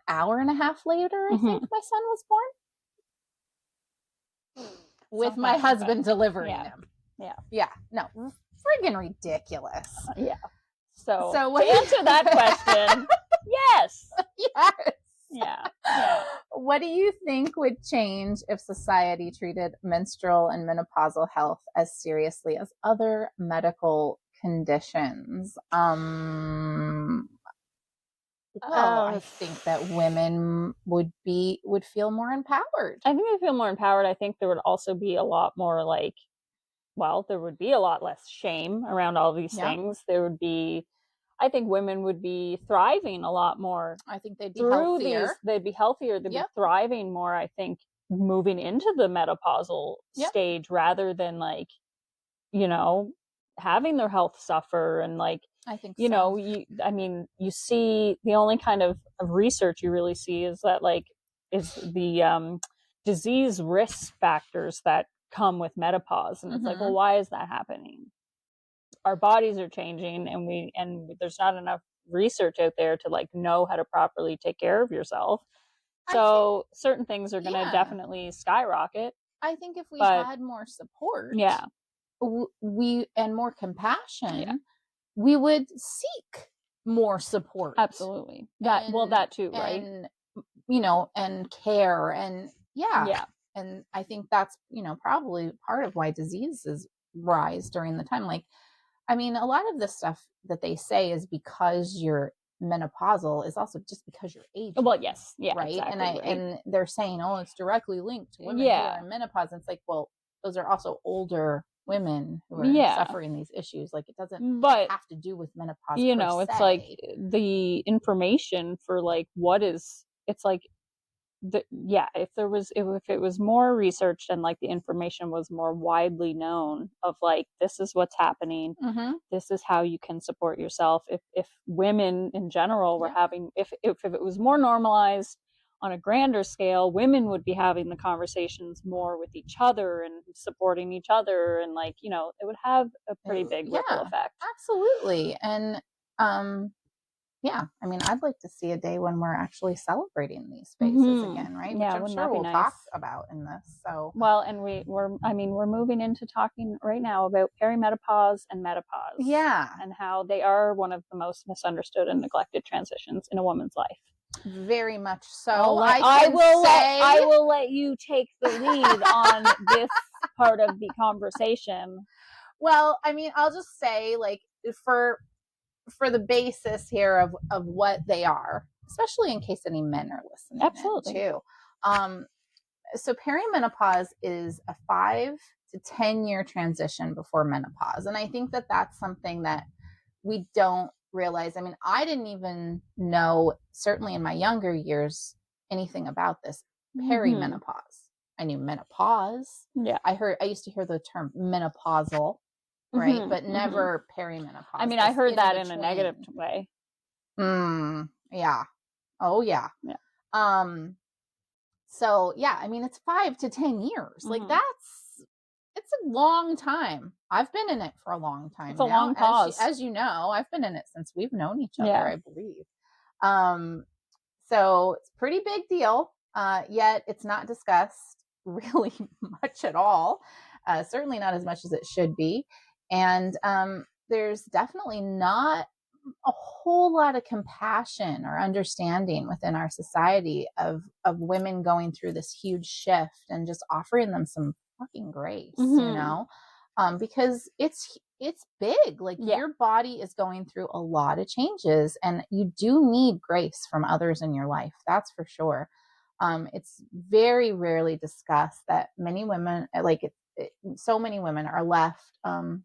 hour and a half later, I think my son was born. With my husband delivering him. Yeah. Yeah. No, friggin' ridiculous. Yeah. So to answer that question, yes. Yes. Yeah. Yeah. What do you think would change if society treated menstrual and menopausal health as seriously as other medical conditions? Well, I think that women would feel more empowered. I think they feel more empowered. I think there would also be a lot more like, well, there would be a lot less shame around all these things. There would be, I think women would be thriving a lot more. I think they'd be healthier. They'd be healthier. They'd be thriving more, I think, moving into the menopausal stage rather than like, you know, having their health suffer and like, I think you know, you see the only kind of research you really see is that like is the disease risk factors that come with menopause. And it's like, well, why is that happening? Our bodies are changing and there's not enough research out there to like know how to properly take care of yourself. So certain things are going to definitely skyrocket. I think if we had more support, and more compassion, we would seek more support. Absolutely. That too, right? And, you know, and care and and I think that's, you know, probably part of why diseases rise during the time. Like, I mean, a lot of the stuff that they say is because you're menopausal is also just because you're aging. Well, yes. Yeah. Right. Exactly, and they're saying, oh, it's directly linked to women who are in menopause. And it's like, well, those are also older women who are suffering these issues. Like, it doesn't have to do with menopause. You know, it's like the information for like it's like if it was more researched and like the information was more widely known of like this is what's happening, this is how you can support yourself. If women in general were having if it was more normalized on a grander scale, women would be having the conversations more with each other and supporting each other, and like, you know, it would have a pretty big ripple effect. Absolutely. And I mean, I'd like to see a day when we're actually celebrating these spaces again, right? Yeah, which I'm sure we'll talk about in this. So and we're moving into talking right now about perimenopause and menopause. Yeah. And how they are one of the most misunderstood and neglected transitions in a woman's life. Very much so. I will let you take the lead on this part of the conversation. Well, I mean, I'll just say, like, for the basis here of what they are, especially in case any men are listening. Absolutely. Too. So perimenopause is a 5 to 10 year transition before menopause. And I think that that's something that we don't realize. I mean, I didn't even know, certainly in my younger years, anything about this perimenopause. I knew menopause. Yeah. I used to hear the term menopausal, right? But never perimenopause. I mean, I heard that in a negative way. Yeah. Oh, yeah. Yeah. So, yeah, I mean, it's 5 to 10 years. Like, it's a long time. I've been in it for a long time. It's a long pause. As you know, I've been in it since we've known each other, I believe. So it's a pretty big deal. Yet it's not discussed really much at all. Certainly not as much as it should be. And there's definitely not a whole lot of compassion or understanding within our society of women going through this huge shift and just offering them some fucking grace, you know, because it's big. Like, your body is going through a lot of changes, and you do need grace from others in your life. That's for sure. It's very rarely discussed that many women, like, so many women are left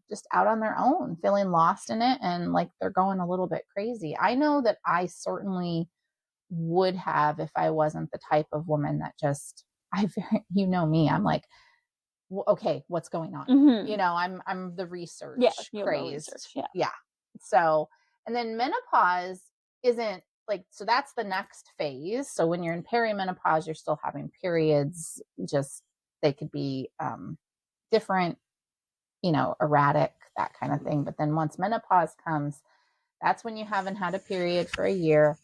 just out on their own, feeling lost in it, and like they're going a little bit crazy. I know that I certainly would have if I wasn't the type of woman that just, you know me, I'm like, okay, what's going on? Mm-hmm. I'm the research crazed. Research. Yeah. So, and then menopause isn't like, so that's the next phase. So when you're in perimenopause, you're still having periods, just they could be different, erratic, that kind of thing. But then once menopause comes, that's when you haven't had a period for a year.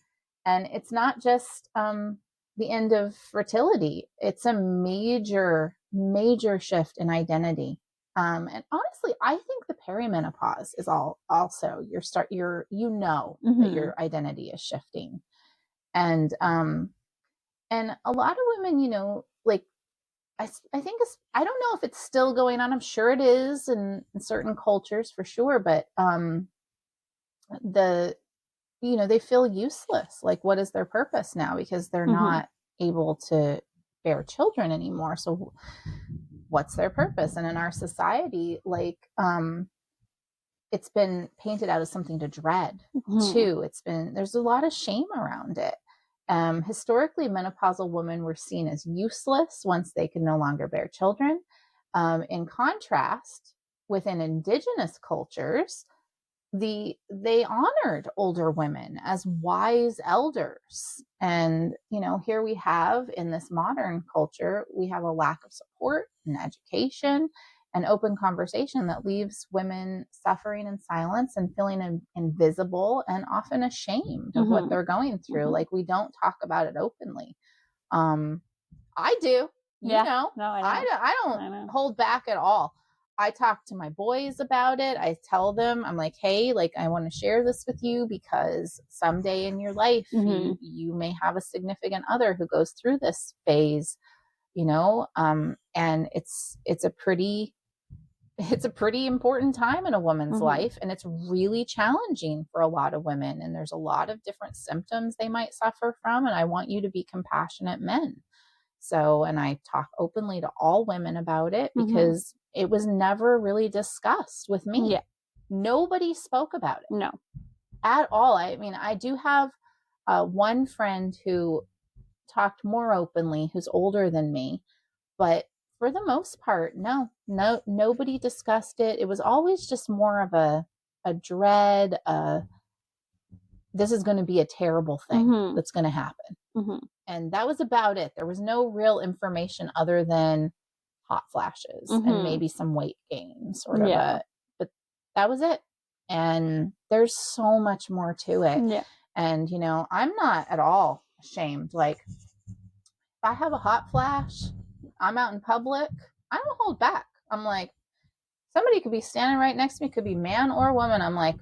And it's not just the end of fertility, it's a major, major shift in identity. And honestly, I think the perimenopause is also that your identity is shifting. And a lot of women, like I think I don't know if it's still going on. I'm sure it is in certain cultures for sure, but they feel useless. Like, what is their purpose now? Because they're not able to bear children anymore. So what's their purpose? And in our society, like, it's been painted out as something to dread too. There's a lot of shame around it. Historically, menopausal women were seen as useless once they could no longer bear children. In contrast, within indigenous cultures, they honored older women as wise elders. And here we have, in this modern culture, we have a lack of support and education and open conversation that leaves women suffering in silence and feeling invisible and often ashamed of what they're going through. Like, we don't talk about it openly. I do. No, I don't hold back at all. I talk to my boys about it. I tell them, I'm like, hey, like, I want to share this with you because someday in your life, you may have a significant other who goes through this phase, and it's a pretty important time in a woman's life, and it's really challenging for a lot of women. And there's a lot of different symptoms they might suffer from. And I want you to be compassionate men. So, and I talk openly to all women about it because it was never really discussed with me. Yeah. Nobody spoke about it. No. At all. I mean, I do have one friend who talked more openly, who's older than me, but for the most part, nobody discussed it. It was always just more of a dread, this is going to be a terrible thing that's going to happen. And that was about it. There was no real information other than hot flashes and maybe some weight gain, but that was it. And there's so much more to it. Yeah. And, I'm not at all ashamed. Like, if I have a hot flash, I'm out in public, I don't hold back. I'm like, somebody could be standing right next to me, could be man or woman. I'm like,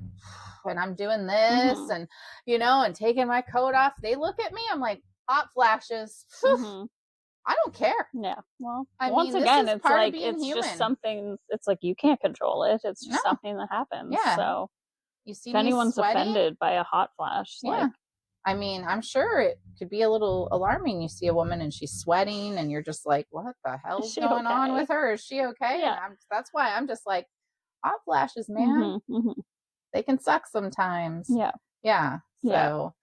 and I'm doing this and, and taking my coat off. They look at me, I'm like, hot flashes. I don't care. Yeah. Well, once again, it's like, it's human. Just something, it's like, you can't control it. It's just something that happens. Yeah. So you see, if anyone's offended by a hot flash, like, I mean, I'm sure it could be a little alarming. You see a woman and she's sweating and you're just like, what the hell's going on with her? Is she okay? Yeah. And that's why I'm just like, hot flashes, man. They can suck sometimes. Yeah. Yeah. So,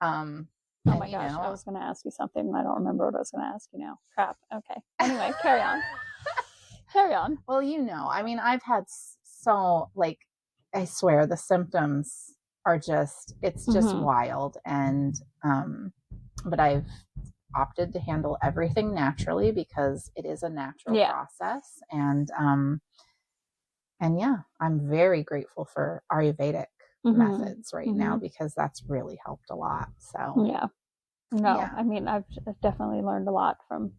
oh my gosh, I was going to ask you something. I don't remember what I was going to ask you now. Crap. Okay. Anyway, carry on. Carry on. Well, I mean, I've had like, I swear the symptoms are it's just wild. And, but I've opted to handle everything naturally because it is a natural process. And yeah, I'm very grateful for Ayurvedic methods right now because that's really helped a lot. So yeah. No, I mean, I've definitely learned a lot from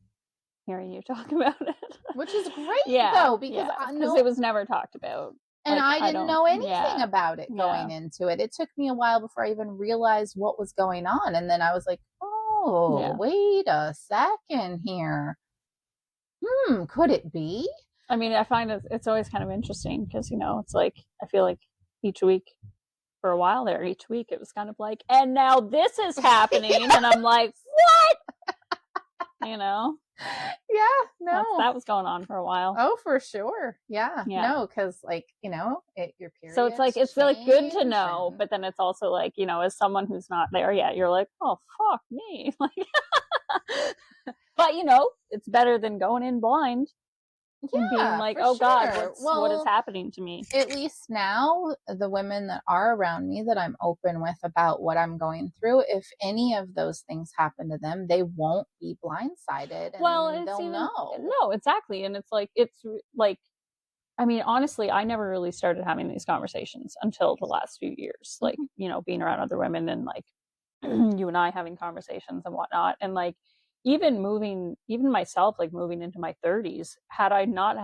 hearing you talk about it. Which is great, though, because it was never talked about. And I didn't know anything about it going into it. It took me a while before I even realized what was going on. And then I was like, wait a second here. Could it be? I mean, I find it's always kind of interesting because, it's like, I feel like each week, for a while there, each week it was kind of like, and now this is happening. And I'm like, what? Yeah, no. That was going on for a while. Oh, for sure. Yeah. Yeah. No, because like, your So periods it's like good to change know, and but then it's also like, as someone who's not there yet, you're like, oh fuck me. Like but it's better than going in blind and being yeah, like, for oh God, sure. what is Well, happening to me? at least now, the women that are around me that I'm open with about what I'm going through, if any of those things happen to them, they won't be blindsided Well, and it's they'll even know. no, exactly. And it's like I mean, honestly, I never really started having these conversations until the last few years, like, Mhm. being around other women and like you and I having conversations and whatnot. And like, even myself, like moving into my 30s, had I not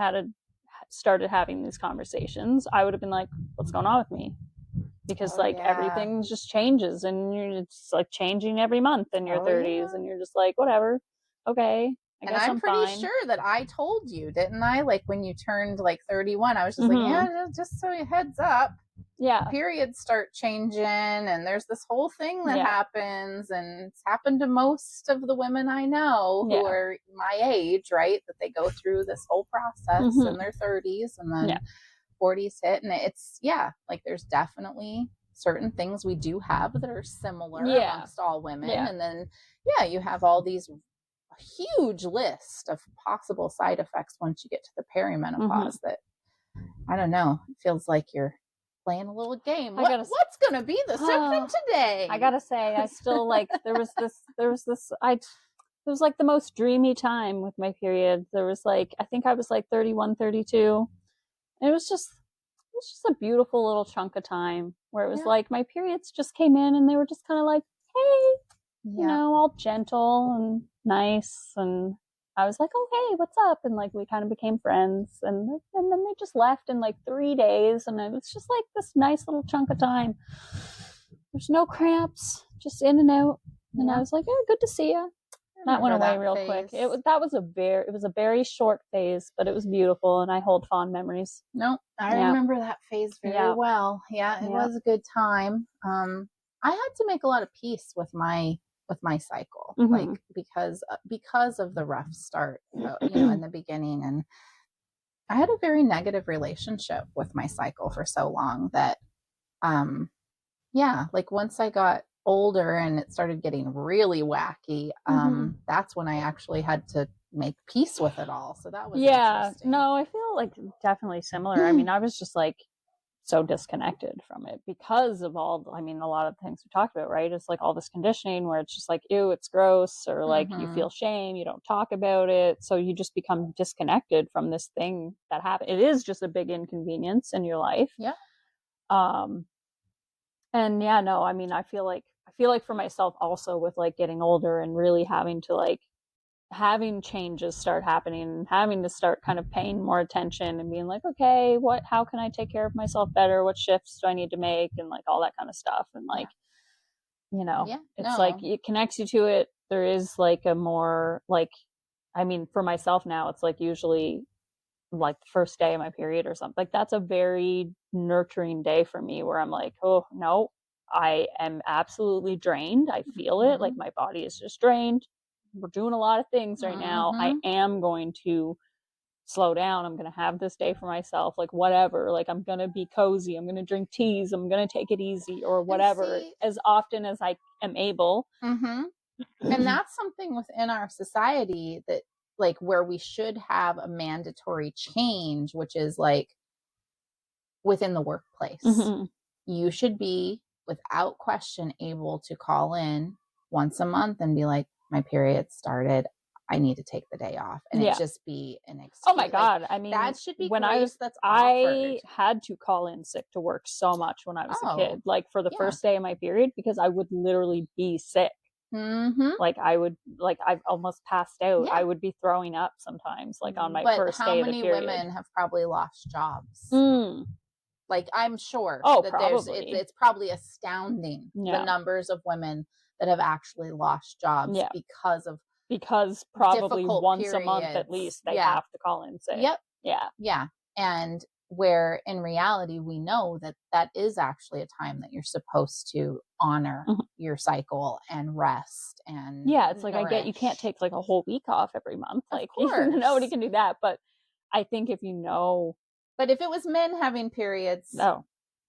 started having these conversations, I would have been like, what's going on with me? Because Oh, like yeah. everything just changes and it's like changing every month in your Oh, 30s yeah. and you're just like, whatever. Okay. I And guess I'm I'm pretty fine. sure that I told you, didn't I? Like when you turned like 31, I was just like, Mm-hmm. yeah, just so you heads up, Yeah. periods start changing and there's this whole thing that Yeah. happens, and it's happened to most of the women I know who Yeah. are my age, right? That they go through this whole process in Mm-hmm. their 30s and Yeah. then 40s hit, and it's, yeah, like there's definitely certain things we do have that are similar Yeah. amongst all women, Yeah. and then yeah, you have all these huge list of possible side effects once you get to the Mm-hmm. perimenopause that, I don't know, it feels like you're playing a little game. I gotta What's going to be the symptom I today? gotta say, I still like it was like the most dreamy time with my period. There was like I think I was like 31, 32. And it was just a beautiful little chunk of time where it was Yeah. like my periods just came in and they were just kind of like, hey, Yeah. all gentle and nice. And I was like, oh, hey, what's up? And like we kind of became friends. And then they just left in like 3 days. And it was just like this nice little chunk of time. There's no cramps, just in and out. And I Yeah. was like, oh, good to see you. That went Remember away that real quick. phase. It was a very short phase, but it was beautiful, and I hold fond memories. No, I Yeah, remember that phase very yeah, well. Yeah, it yeah. was a good time. I had to make a lot of peace with my cycle, like Mm-hmm. because of the rough start, in the beginning, and I had a very negative relationship with my cycle for so long that, um, yeah, like once I got older and it started getting really wacky, Mm-hmm. that's when I actually had to make peace with it all. So that was Yeah, interesting. no, I feel like definitely similar. I mean, I was just like so disconnected from it because of a lot of the things we talked about, right? It's like all this conditioning where it's just like, ew, it's gross, or like you Mm-hmm. feel shame, you don't talk about it. So you just become disconnected from this thing that happened. It is just a big inconvenience in your life. Yeah. Um, and yeah, no, I mean, I feel like for myself also with like getting older and really having to like having changes start happening and having to start kind of paying more attention and being like, okay, how can I take care of myself better? What shifts do I need to make? And like all that kind of stuff. And Yeah. like, Yeah. it's like No. it connects you to it. There is like a more like, I mean, for myself now, it's like usually like the first day of my period or something. Like that's a very nurturing day for me where I'm like, oh no, I am absolutely drained. I feel it. Like Mm-hmm. my body is just drained. We're doing a lot of things right now. I Mm-hmm. am going to slow down. I'm going to have this day for myself, like whatever. Like I'm going to be cozy. I'm going to drink teas. I'm going to take it easy or And whatever see, as often as I am able. mm-hmm. And that's something within our society that, like, where we should have a mandatory change, which is like within the workplace. Mm-hmm. You should be, without question, able to call in once a month and be like, my period started. I need to take the day off. And it Yeah. just be an Oh my excuse. Like, God. I mean, that should be grace that's I offered. had to call in sick to work so much when I was a Oh, kid, like for the yeah. first day of my period, because I would literally be sick. Mm-hmm. Like I've almost passed out. I Yeah. would be throwing up sometimes, like on my But first how day of the many period. women have probably lost jobs? Mm. Like, I'm sure Oh, that there's probably. it's probably astounding the Yeah. numbers of women that have actually lost jobs Yeah. because of Because probably difficult once a month at periods. least they Yeah. have to call in sick. Yep. Yeah. Yeah. And where in reality, we know that that is actually a time that you're supposed to honor Mhm. your cycle and rest and Yeah, it's like I get you can't nourish. take like a whole week off every month. Of Like nobody course. can do that. But I think if you know, But if it was men having periods, oh,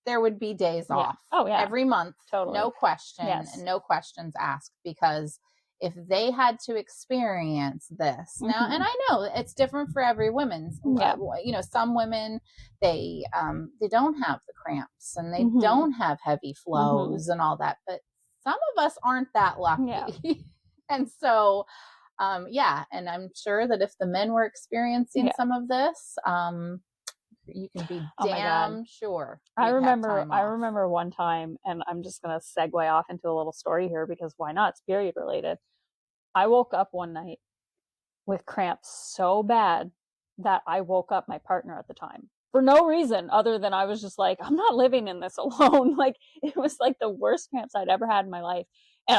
there would be days yeah. off Oh, yeah. every month, Totally. no question, and Yes. no questions asked. Because if they had to experience this now, and Hmm. I know it's different for every woman, Yeah. some women, they don't have the cramps and they Hmm. don't have heavy Hmm. flows and all that, but some of us aren't that Yeah. lucky. And so yeah, and I'm sure that if the men were experiencing Yeah. some of this, you can be Oh my God. damn sure I we'd have remember time I off. remember one time, and I'm just gonna segue off into a little story here because why not? It's period related. I woke up one night with cramps so bad that I woke up my partner at the time for no reason other than I was just like, I'm not living in this alone. Like it was like the worst cramps I'd ever had in my life. And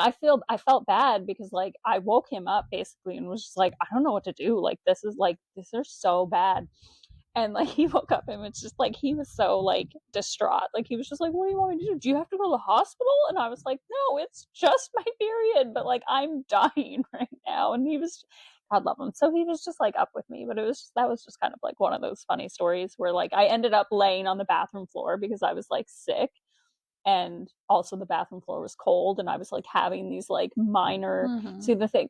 I felt bad because like I woke him up basically and was just like, I don't know what to do. Like this is so bad. And like he woke up and it's just like he was so like distraught. Like he was just like, "What do you want me to do? Do you have to go to the hospital?" And I was like, "No, it's just my period, but like I'm dying right now." And he was, God love him. So he was just like up with me, but that was just kind of like one of those funny stories where like I ended up laying on the bathroom floor because I was like sick, and also the bathroom floor was cold, and I was like having these like minor. Mm-hmm. See the thing,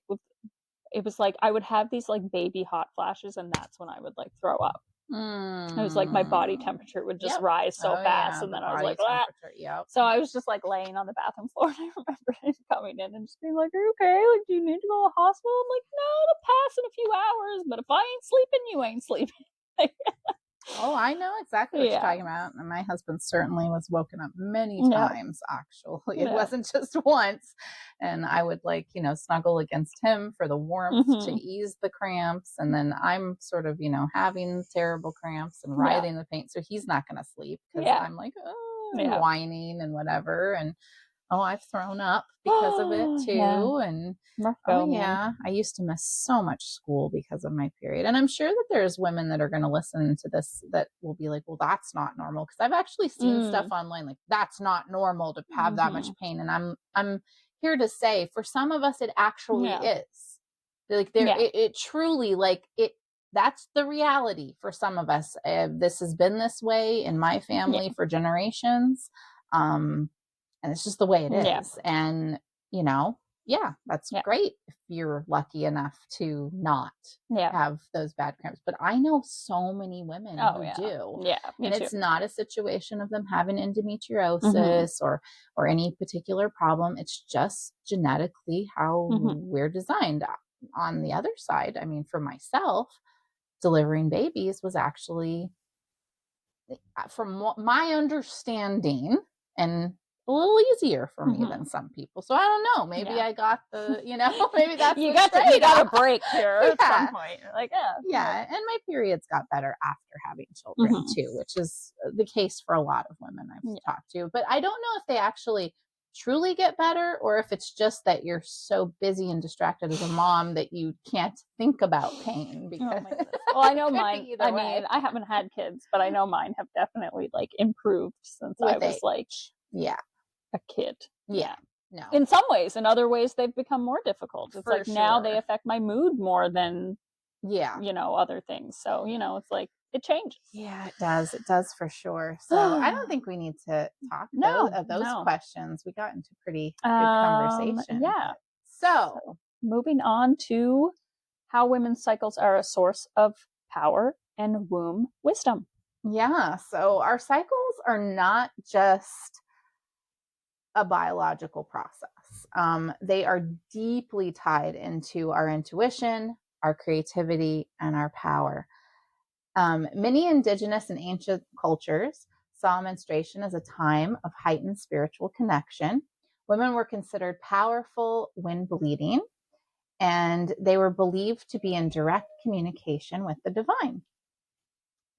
it was like I would have these like baby hot flashes, and that's when I would like throw up. It was like my body Mm. temperature would just Yep. rise so Oh fast, yeah, and the then I was body like, ah. temperature. Yep. So I was just like laying on the bathroom floor, and I remember him coming in and just being like, "Are you okay? Like, do you need to go to the hospital?" I'm like, "No, it'll pass in a few hours, but if I ain't sleeping, you ain't sleeping." Like, Oh, I know exactly what you're yeah, talking about. And my husband certainly was woken up many yeah, times, actually. It yeah, wasn't just once. And I would snuggle against him for the warmth to mm-hmm. ease the cramps. And then I'm sort of, having terrible cramps and Yeah, writhing the pain. So he's not going to sleep because yeah, I'm like, oh, and yeah. whining and whatever. And oh, I've thrown up because of it Oh yeah, too. And rough oh, go, man. yeah, I used to miss so much school because of my period. And I'm sure that there's women that are going to listen to this that will be like, well, that's not normal. Because I've actually seen stuff Mm. online like that's not normal to have that much Mm-hmm. pain. And I'm here to say for some of us, it actually Yeah, is. Like yeah, it truly like it. That's the reality for some of us. This has been this way in my yeah, family for generations. Um, and it's just the way it yeah, is. And, yeah, that's yeah, great if you're lucky enough to not yeah. have those bad cramps. But I know so many women Oh who yeah, do. yeah. Me And too. it's not a situation of them having Mm-hmm. endometriosis or any particular problem. It's just genetically how Mm-hmm. we're designed. On the other side, I mean, for myself, delivering babies was actually from my understanding, and a little easier for me Mm-hmm. than some people. So I don't know. Maybe Yeah. I got maybe that's You the you trade got a off. break here at some Yeah. point. You're like, yeah, Yeah. And my periods got better after having children mm-hmm. too, which is the case for a lot of women I've Yeah. talked to. But I don't know if they actually truly get better or if it's just that you're so busy and distracted as a mom that you can't think about pain Oh because my goodness. Well, I it know could mine. be either I way mean, I haven't had kids, but I know mine have definitely like improved since I with was like age. Yeah. a kid. Yeah. Yeah. No, In some ways, in other ways, they've become more difficult. It's for like now they sure. affect my mood more than Yeah. other things. So it's like it changes. Yeah, it does. It does for sure. So I don't think we need to talk No, those no. questions. We got into pretty good conversation. Yeah. But so So moving on to how women's cycles are a source of power and womb wisdom. yeah, so our cycles are not just a biological process. They are deeply tied into our intuition, our creativity, and our power. Many indigenous and ancient cultures saw menstruation as a time of heightened spiritual connection. Women were considered powerful when bleeding, and they were believed to be in direct communication with the divine.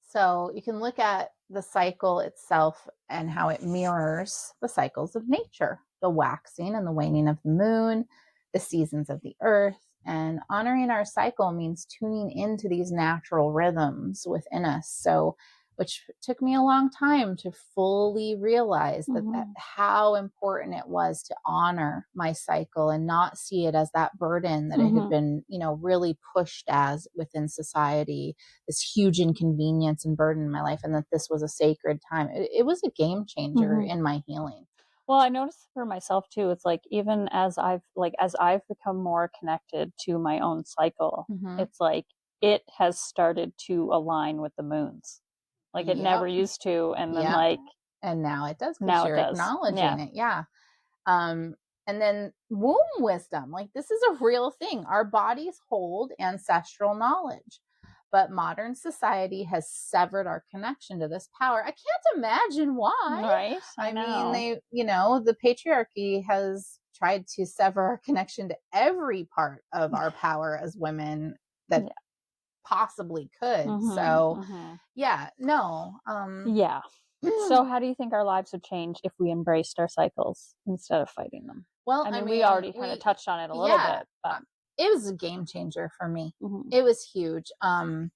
So you can look at the cycle itself and how it mirrors the cycles of nature, the waxing and the waning of the moon, the seasons of the earth. And honoring our cycle means tuning into these natural rhythms within us. So which took me a long time to fully realize that how important it was to honor my cycle and not see it as that burden that it had been, really pushed as within society, this huge inconvenience and burden in my life, and that this was a sacred time. It was a game changer in my healing. Well, I noticed for myself too, it's like even as I've become more connected to my own cycle, it's like it has started to align with the moons. Like it never used to, and then and now it does, because now it you're does. acknowledging it. And then womb wisdom, like this is a real thing. Our bodies hold ancestral knowledge, but modern society has severed our connection to this power. I can't imagine why. Right? I mean, the patriarchy has tried to sever our connection to every part of our power as women that possibly could. So So how do you think our lives would change if we embraced our cycles instead of fighting them? Well, I mean, we already kind of touched on it a little bit, but it was a game changer for me. It was huge. And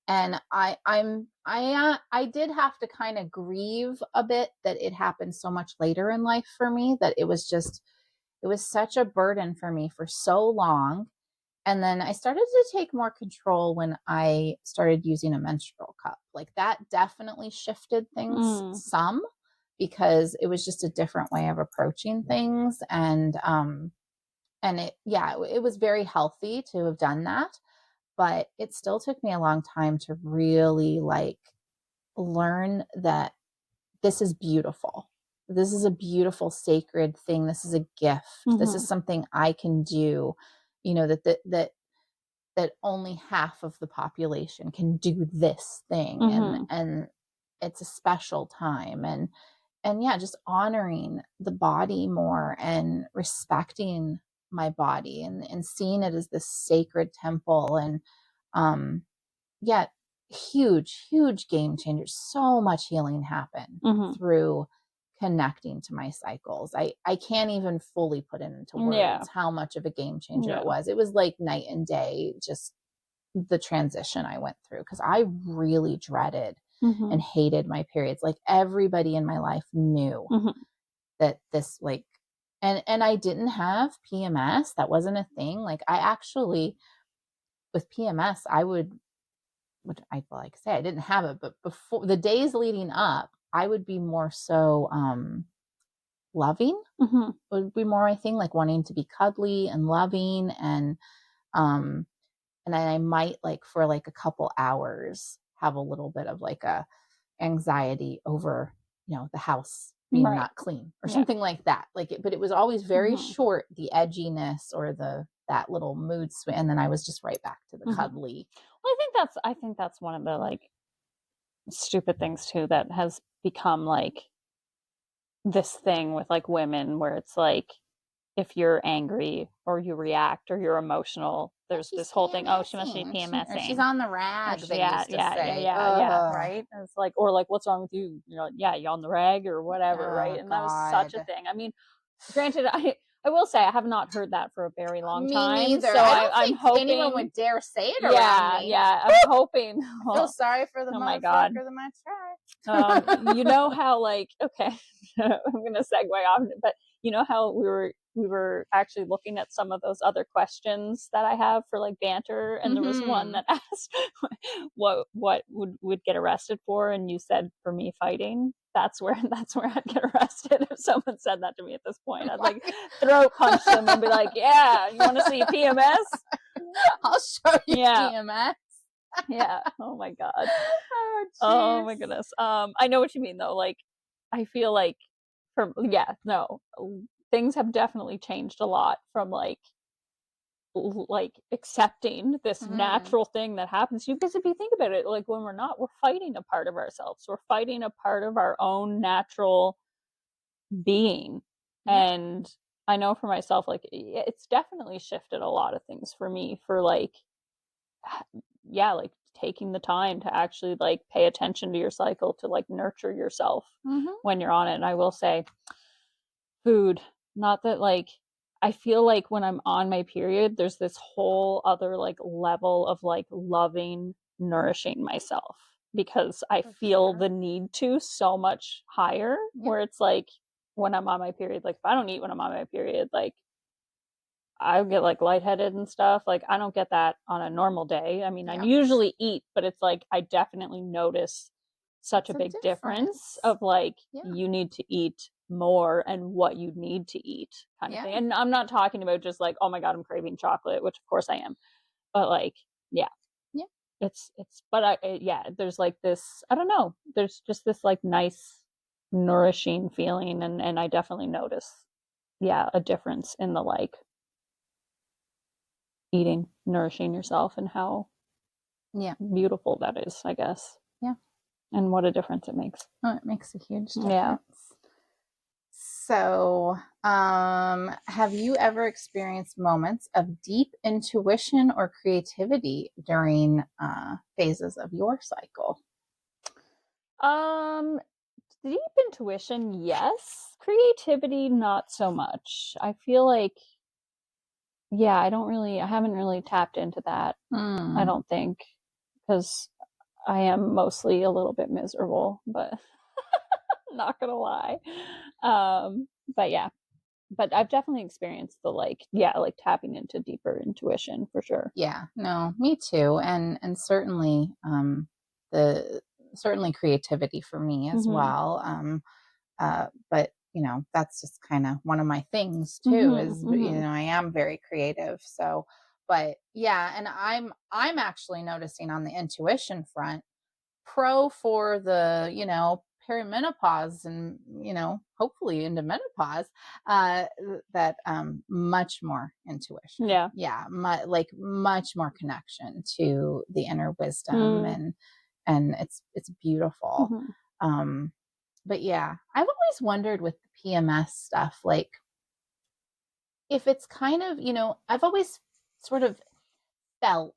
I did have to kind of grieve a bit that it happened so much later in life for me, that it was such a burden for me for so long. And then I started to take more control when I started using a menstrual cup. Like that definitely shifted things some, because it was just a different way of approaching things. And it was very healthy to have done that. But it still took me a long time to really learn that this is beautiful. This is a beautiful, sacred thing. This is a gift. This is something I can do, that only half of the population can do this thing. And it's a special time. And just honoring the body more and respecting my body, and seeing it as this sacred temple. And yet huge game changers. So much healing happened through connecting to my cycles. I can't even fully put it into words how much of a game changer it was. It was like night and day, just the transition I went through, because I really dreaded and hated my periods. Like everybody in my life knew that this and I didn't have PMS. That wasn't a thing. Like I actually, with PMS, which I say I didn't have it, but before, the days leading up, I would be more so loving. Would be more my thing, like wanting to be cuddly and loving, and then I might for a couple hours have a little bit of a anxiety over the house being not clean or something like that. But it was always very short, the edginess or that little mood swing, and then I was just right back to the cuddly. Well, I think that's one of the stupid things too that has become this thing with women, where it's if you're angry or you react or you're emotional, there's this whole thing. Oh, she must be PMSing. Or she's on the rag. Right. And it's or what's wrong with you? You on the rag or whatever, right? And that was such a thing. I mean, granted, I will say I have not heard that for a very long time. Me neither. So I'm hoping anyone would dare say it around me. Yeah, I'm hoping. I feel sorry for the motherfucker that might try. You know how okay, I'm gonna segue off, but you know how we were actually looking at some of those other questions that I have for banter, and there was one that asked what would get arrested for, and you said for me fighting. That's where I'd get arrested if someone said that to me at this point. I'd throat punch them and be like, "Yeah, you want to see PMS? I'll show you PMS." Yeah. Oh my god. Oh my goodness. I know what you mean though. I feel things have definitely changed a lot from accepting this natural thing that happens to you. Because if you think about it, when we're fighting a part of ourselves. We're fighting a part of our own natural being. And I know for myself, it's definitely shifted a lot of things for me for taking the time to actually pay attention to your cycle, to nurture yourself when you're on it. And I will say food, not that I feel when I'm on my period, there's this whole other level of loving, nourishing myself. because I For feel sure. the need to so much higher, Yep. where it's like when I'm on my period, like if I don't eat when I'm on my period, like I get like lightheaded and stuff. Like I don't get that on a normal day. I mean, I Yep. usually eat, but it's like I definitely notice such a It's a big difference difference. of like Yeah. you need to eat more and what you need to eat kind of Yeah. thing. And I'm not talking about just like, oh my God, I'm craving chocolate, which of course I am. But like, yeah, Yeah. but yeah, there's like this, I don't know, there's just this like nice, nourishing feeling. And I definitely notice, yeah, a difference in the like eating, nourishing yourself and how Yeah. beautiful that is, I guess. Yeah. And what a difference it makes. Oh, it makes a huge Yeah. difference. So, have you ever experienced moments of deep intuition or creativity during phases of your cycle? Um, Deep intuition, yes. Creativity, not so much. I feel like, yeah, I haven't really tapped into that. I Hmm. don't think, because I am mostly a little bit miserable, but not gonna lie. But yeah, but I've definitely experienced the like, yeah, like tapping into deeper intuition for sure. Yeah, no, me too, and certainly the certainly creativity for me as Mm-hmm. well. But that's just kind of one of my things too. Mm-hmm. Is Mm-hmm. I am very creative, so. But yeah, and I'm actually noticing on the intuition front pro for the perimenopause and hopefully into menopause, uh that much more intuition, Yeah. yeah, like much more connection to the inner wisdom, Mm. and it's beautiful. Mm-hmm. um but yeah, I've always wondered with the PMS stuff, like if it's kind of, I've always sort of felt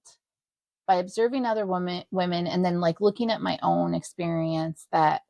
by observing other women and then like looking at my own experience that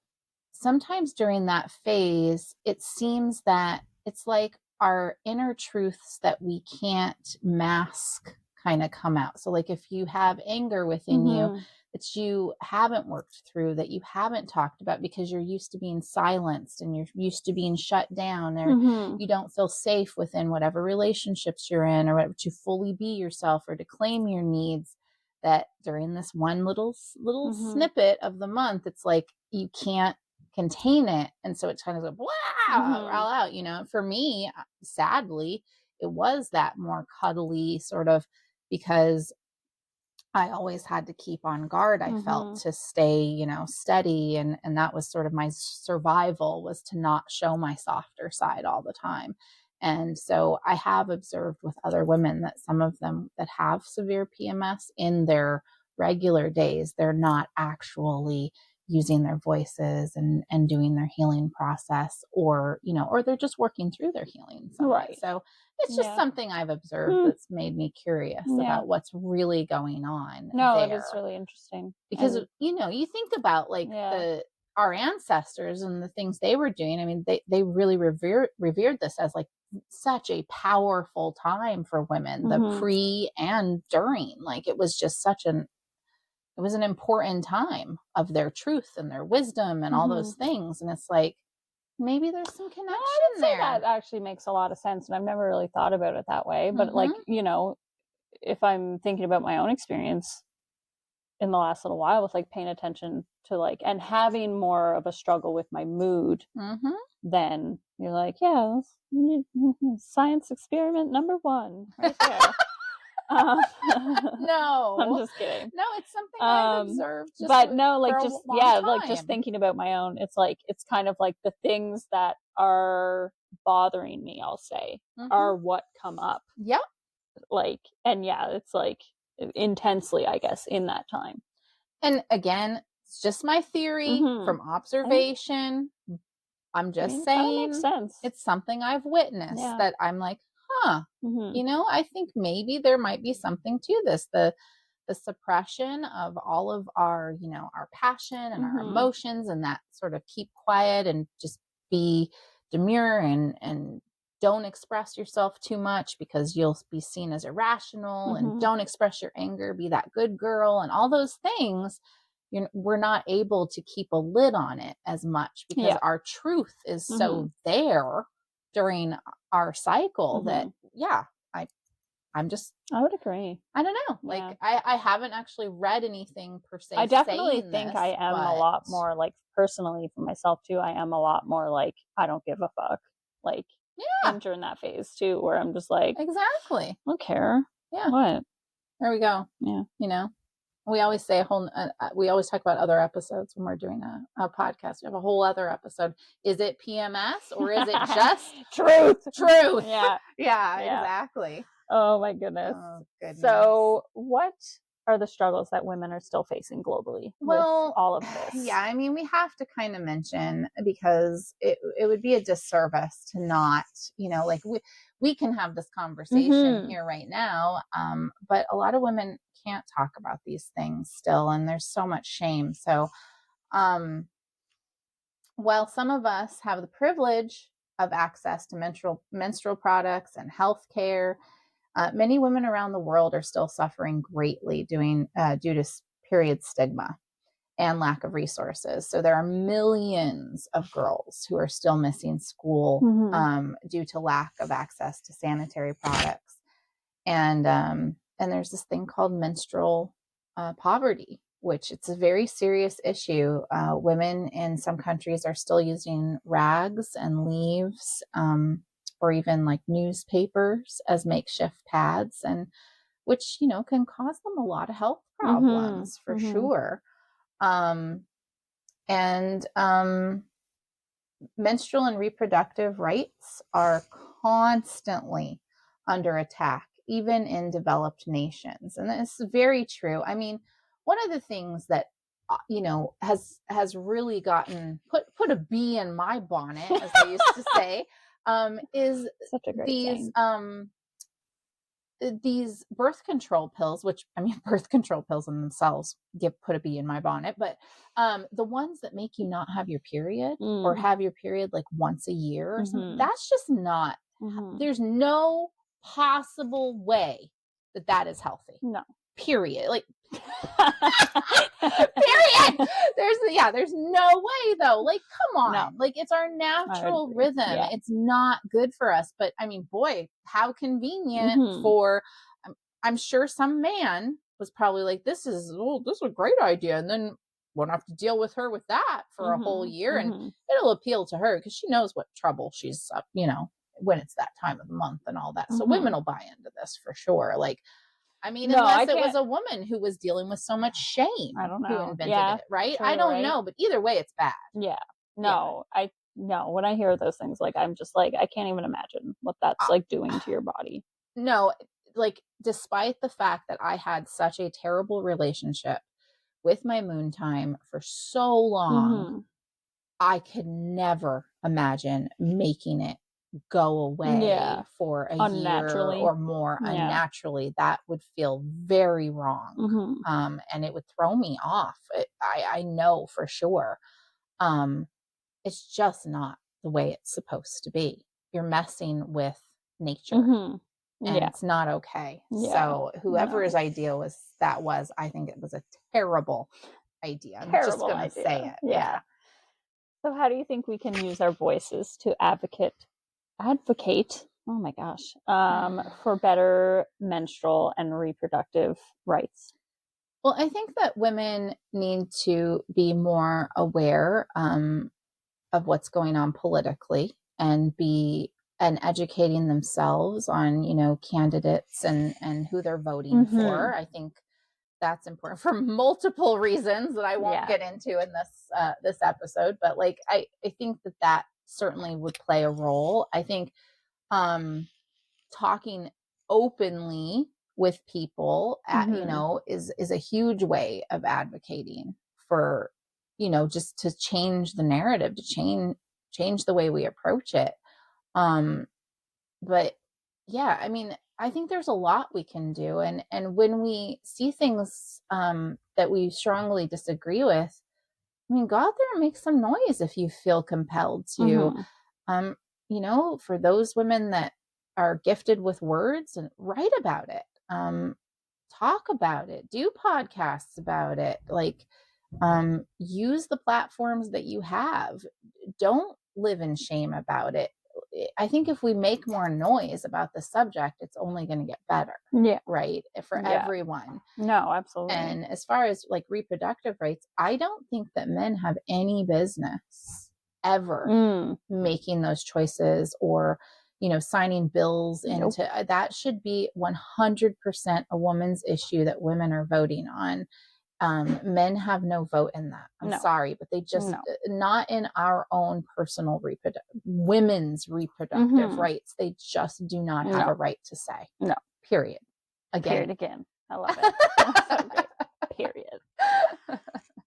sometimes during that phase, it seems that it's like our inner truths that we can't mask kind of come out. So, like if you have anger within you Mm-hmm. that you haven't worked through, that you haven't talked about because you're used to being silenced and you're used to being shut down, or Mm-hmm. you don't feel safe within whatever relationships you're in, or whatever, to fully be yourself or to claim your needs, that during this one little Mm-hmm. snippet of the month, it's like you can't contain it, and so it kind of goes wow Mm-hmm. all out. For me, sadly, it was that more cuddly sort of, because I always had to keep on guard, I felt, Mm-hmm. to stay, steady, and that was sort of my survival, was to not show my softer side all the time. And so I have observed with other women that some of them that have severe PMS in their regular days, they're not actually using their voices and doing their healing process, or they're just working through their healing in some way. Right. So it's just Yeah. something I've observed Hmm. that's made me curious Yeah. about what's really going on No, it is there. really interesting. Because And you think about like yeah. the our ancestors and the things they were doing. I mean, they really revered this as like such a powerful time for women, the Mm-hmm. pre and during. Like it was just it was an important time of their truth and their wisdom and all Mm-hmm. those things. And it's like maybe there's some No, I connection would say that there. actually makes a lot of sense. And I've never really thought about it that way. But like, Mm-hmm. if I'm thinking about my own experience in the last little while with like paying attention to like and having more of a struggle with my mood, Mm-hmm. then you're like, yeah, science experiment number one right there. Um, I'm No, just kidding. no, it's something I've Um, observed just but no, for like a just long yeah, like just time. thinking about my own, it's like it's kind of like the things that are bothering me, I'll say, Mm-hmm. are what come up. Yep. Like, and yeah, it's like intensely, I guess, in that time. And again, it's just my theory Mm-hmm. from And observation. I'm I just mean, it kind of makes saying sense. it's something I've witnessed Yeah. that I'm like, huh, Mm-hmm. I think maybe there might be something to this. The suppression of all of our, our passion and our Mm-hmm. emotions, and that sort of keep quiet and just be demure and don't express yourself too much because you'll be seen as irrational, and Mm-hmm. don't express your anger, be that good girl, and all those things. we're not able to keep a lid on it as much because our truth is so there during our cycle that, I would agree. I don't know. Like, I haven't actually read anything per se. I definitely think I am a lot more, like, personally for myself too, I am a lot more like, I don't give a fuck. Like, entering that phase too, where I'm just like, exactly. I don't care. Yeah. What? There we go. Yeah. You know, we always say we always talk about other episodes when we're doing a podcast. We have a whole other episode. Is it PMS or is it just truth? Yeah. Yeah, exactly. Oh my goodness. Oh, goodness. So what are the struggles that women are still facing globally with all of this? Yeah, I mean, we have to kind of mention, because it would be a disservice to not, like, we can have this conversation here right now, but a lot of women can't talk about these things still, and there's so much shame. So while some of us have the privilege of access to menstrual products and health care, many women around the world are still suffering greatly due to period stigma and lack of resources. So there are millions of girls who are still missing school due to lack of access to sanitary products. And there's this thing called menstrual poverty, which it's a very serious issue. Women in some countries are still using rags and leaves, or even like newspapers as makeshift pads, and which, can cause them a lot of health problems for sure. Menstrual and reproductive rights are constantly under attack, even in developed nations. And this is very true. I mean, one of the things that, has really gotten put a bee in my bonnet, as they used to say, is such a great these birth control pills, which, I mean, birth control pills in themselves put a bee in my bonnet, but the ones that make you not have your period or have your period like once a year or something, that's just not, there's no possible way that is healthy. No. Period. Like, period. There's no way though. Like, come on. No. Like, it's our natural rhythm. Yeah. It's not good for us. But I mean, boy, how convenient for, I'm sure some man was probably like, this is a great idea. And then won't have to deal with her with that for a whole year. And it'll appeal to her because she knows what trouble she's up, when it's that time of the month and all that. So women will buy into this for sure. Like, I mean, unless it was a woman who was dealing with so much shame. I don't know. Who invented it, right? True, I don't know, but either way, it's bad. Yeah. No, when I hear those things, like, I'm just like, I can't even imagine what that's like doing to your body. No, like, despite the fact that I had such a terrible relationship with my moon time for so long, I could never imagine making it go away for a year or more unnaturally. That would feel very wrong. And it would throw me off. I know for sure. It's just not the way it's supposed to be. You're messing with nature. And it's not okay. So whoever's idea was, I think it was a terrible idea. I'm just going to say it. Yeah. So how do you think we can use our voices to advocate, oh my gosh, for better menstrual and reproductive rights? Well, I think that women need to be more aware of what's going on politically and educating themselves on, candidates and who they're voting for. I think that's important for multiple reasons that I won't get into in this episode. But like, I think that certainly would play a role. I think talking openly with people is a huge way of advocating for, just to change the narrative, to change the way we approach it. But yeah, I mean, I think there's a lot we can do. And when we see things that we strongly disagree with, I mean, go out there and make some noise if you feel compelled to. For those women that are gifted with words, and write about it, talk about it, do podcasts about it. Like, Use the platforms that you have. Don't live in shame about it. I think if we make more noise about the subject, it's only going to get better. Yeah. Right. For everyone. No, absolutely. And as far as like reproductive rights, I don't think that men have any business ever making those choices or, signing bills into that. Should be 100% a woman's issue that women are voting on. Men have no vote in that. I'm sorry, but they just not in our own personal women's reproductive rights. They just do not have a right to say. No. Period. Again. I love it. That's so great. Period.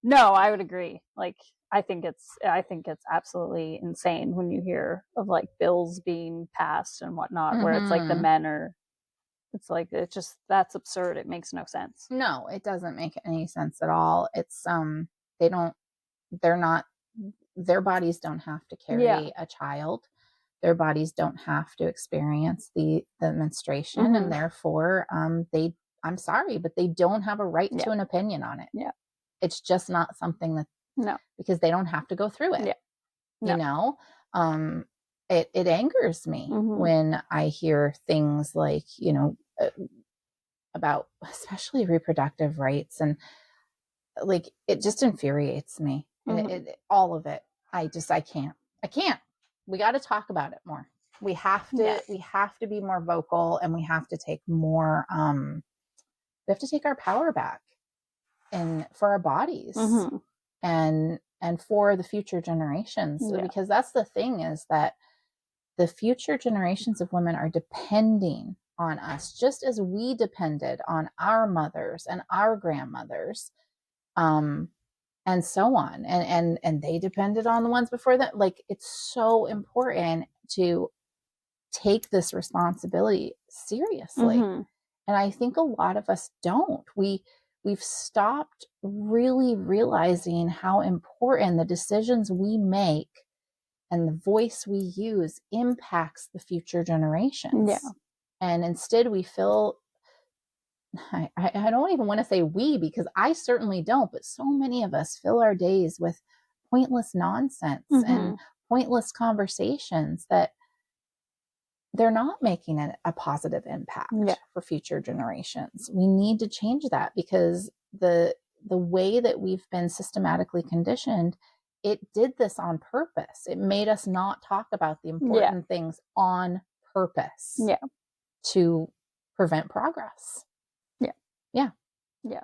No, I would agree. Like, I think it's absolutely insane when you hear of like bills being passed and whatnot, where it's like the men are. It's like, that's absurd. It makes no sense. No, it doesn't make any sense at all. It's their bodies don't have to carry a child. Their bodies don't have to experience the menstruation, and therefore I'm sorry, but they don't have a right to an opinion on it. Yeah. It's just not something that because they don't have to go through it. Yeah. It angers me when I hear things like, about especially reproductive rights, and like it just infuriates me. All of it. I can't. We got to talk about it more. We have to be more vocal, and we have to take more we have to take our power back and for our bodies and for the future generations, because that's the thing, is that the future generations of women are depending on us, just as we depended on our mothers and our grandmothers, and so on. And they depended on the ones before that. Like, it's so important to take this responsibility seriously. And I think a lot of us don't. We've stopped really realizing how important the decisions we make and the voice we use impacts the future generations. Yeah. And instead we feel, I don't even want to say we, because I certainly don't, but so many of us fill our days with pointless nonsense and pointless conversations that they're not making a positive impact for future generations. We need to change that, because the way that we've been systematically conditioned, it did this on purpose. It made us not talk about the important things on purpose to prevent progress. Yeah.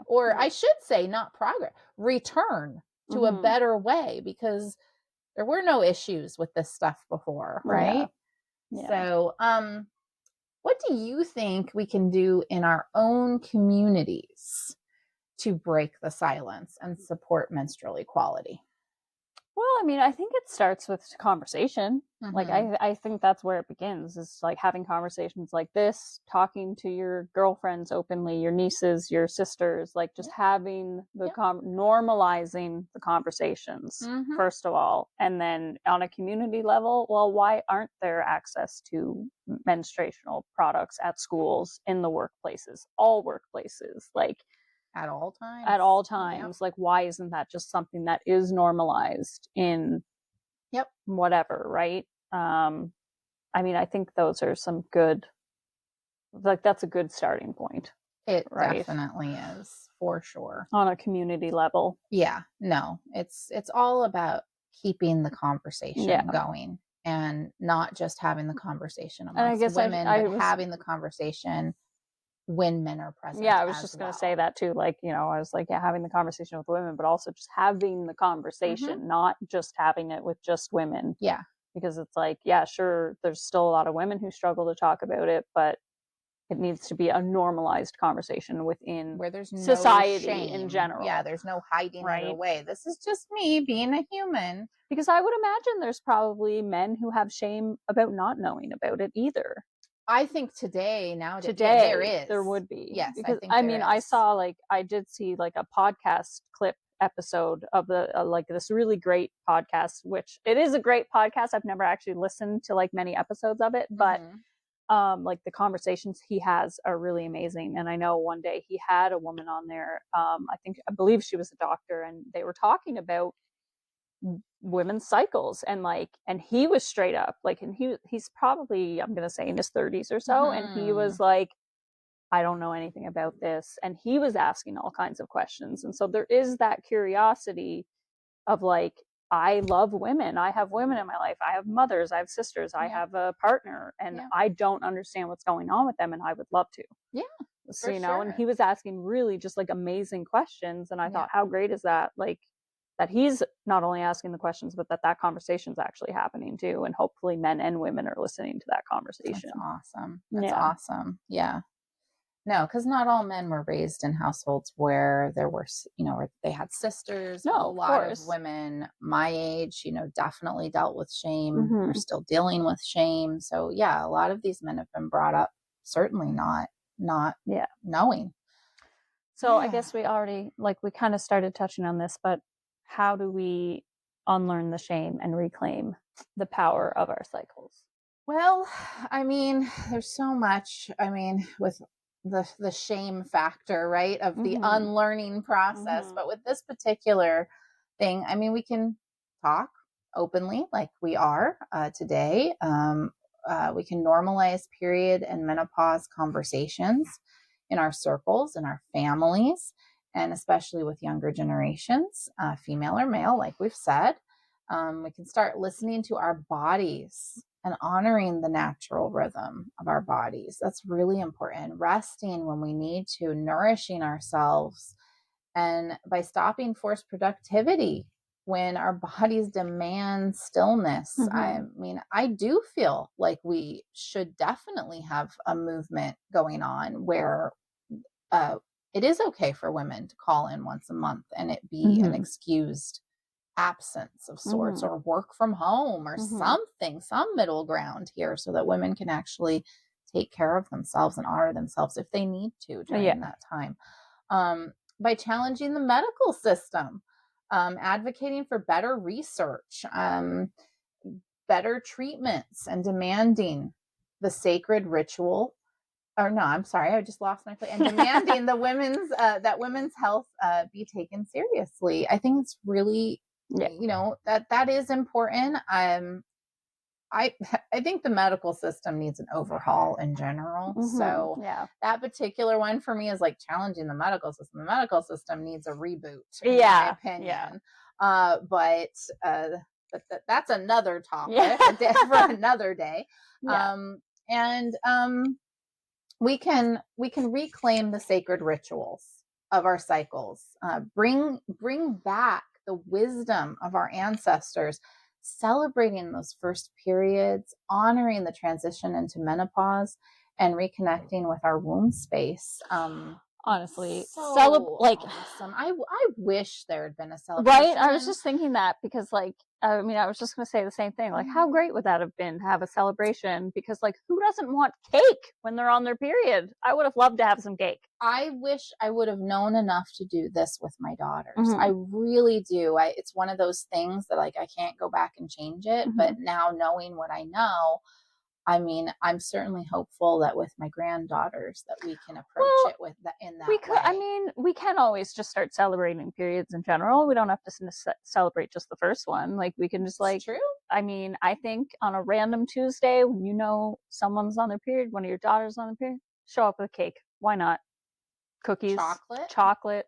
Or I should say, not progress, return to a better way, because there were no issues with this stuff before, right? Yeah. So, what do you think we can do in our own communities to break the silence and support menstrual equality? Well, I mean, I think it starts with conversation. Like, I think that's where it begins, is like having conversations like this, talking to your girlfriends openly, your nieces, your sisters, like just having the normalizing the conversations, first of all. And then on a community level, well, why aren't there access to menstruational products at schools, in the workplaces, all workplaces? Like, at all times. Yep. Like, why isn't that just something that is normalized in whatever, right? I mean, I think those are some good, like, that's a good starting point. It definitely is, for sure. On a community level. Yeah, no, it's all about keeping the conversation going, and not just having the conversation amongst women, but having the conversation when men are present. Yeah, I was just going to say that too. Like, I was like, having the conversation with women, but also just having the conversation, not just having it with just women. Yeah. Because it's like, sure, there's still a lot of women who struggle to talk about it, but it needs to be a normalized conversation within where there's society no shame in general. Yeah, there's no hiding it away. This is just me being a human. Because I would imagine there's probably men who have shame about not knowing about it either. I think nowadays, there is. There would be. Yes, because I did see like a podcast clip episode of the like this really great podcast, which it is a great podcast. I've never actually listened to like many episodes of it, but like the conversations he has are really amazing. And I know one day he had a woman on there. I believe she was a doctor, and they were talking about women's cycles, and he was straight up like, and he's probably, I'm gonna say, in his 30s or so, and he was like, I don't know anything about this, and he was asking all kinds of questions. And so there is that curiosity of like, I love women, I have women in my life, I have mothers, I have sisters, I have a partner, and I don't understand what's going on with them, and I would love to. So, and he was asking really just like amazing questions, and I thought, how great is that, like, that he's not only asking the questions, but that conversation's actually happening too, and hopefully men and women are listening to that conversation. That's awesome. That's awesome. Yeah. No, because not all men were raised in households where there were, where they had sisters. No, a lot of women my age, definitely dealt with shame. We're still dealing with shame. So yeah, a lot of these men have been brought up certainly not knowing. So I guess we already, we kind of started touching on this, but how do we unlearn the shame and reclaim the power of our cycles? Well, I mean, there's so much, with the shame factor, right, of the unlearning process. But with this particular thing, we can talk openly like we are today. We can normalize period and menopause conversations in our circles, in our families, and especially with younger generations, female or male, like we've said. We can start listening to our bodies and honoring the natural rhythm of our bodies. That's really important. Resting when we need to, nourishing ourselves, and by stopping forced productivity when our bodies demand stillness. I do feel like we should definitely have a movement going on where it is okay for women to call in once a month and it be an excused absence of sorts, or work from home, or something, some middle ground here, so that women can actually take care of themselves and honor themselves if they need to during that time. By challenging the medical system, advocating for better research, better treatments, and demanding the sacred ritual. Or no, I'm sorry, I just lost my place. And demanding the that women's health be taken seriously. I think it's really, that is important. I think the medical system needs an overhaul in general. So that particular one for me is like challenging the medical system. The medical system needs a reboot, in my opinion. But that's another topic for another day. We can reclaim the sacred rituals of our cycles, bring back the wisdom of our ancestors, celebrating those first periods, honoring the transition into menopause, and reconnecting with our womb space. Honestly, awesome. I wish there had been a celebration. Right? I was just thinking that because, I was just going to say the same thing. Like, how great would that have been to have a celebration? Because, who doesn't want cake when they're on their period? I would have loved to have some cake. I wish I would have known enough to do this with my daughters. I really do. It's one of those things that, I can't go back and change it. But now, knowing what I know, I'm certainly hopeful that with my granddaughters that we can approach it with that in that way. We can always just start celebrating periods in general. We don't have to celebrate just the first one. We can just true. I think on a random Tuesday when someone's on their period, one of your daughters on their period, show up with cake. Why not? Cookies, chocolate.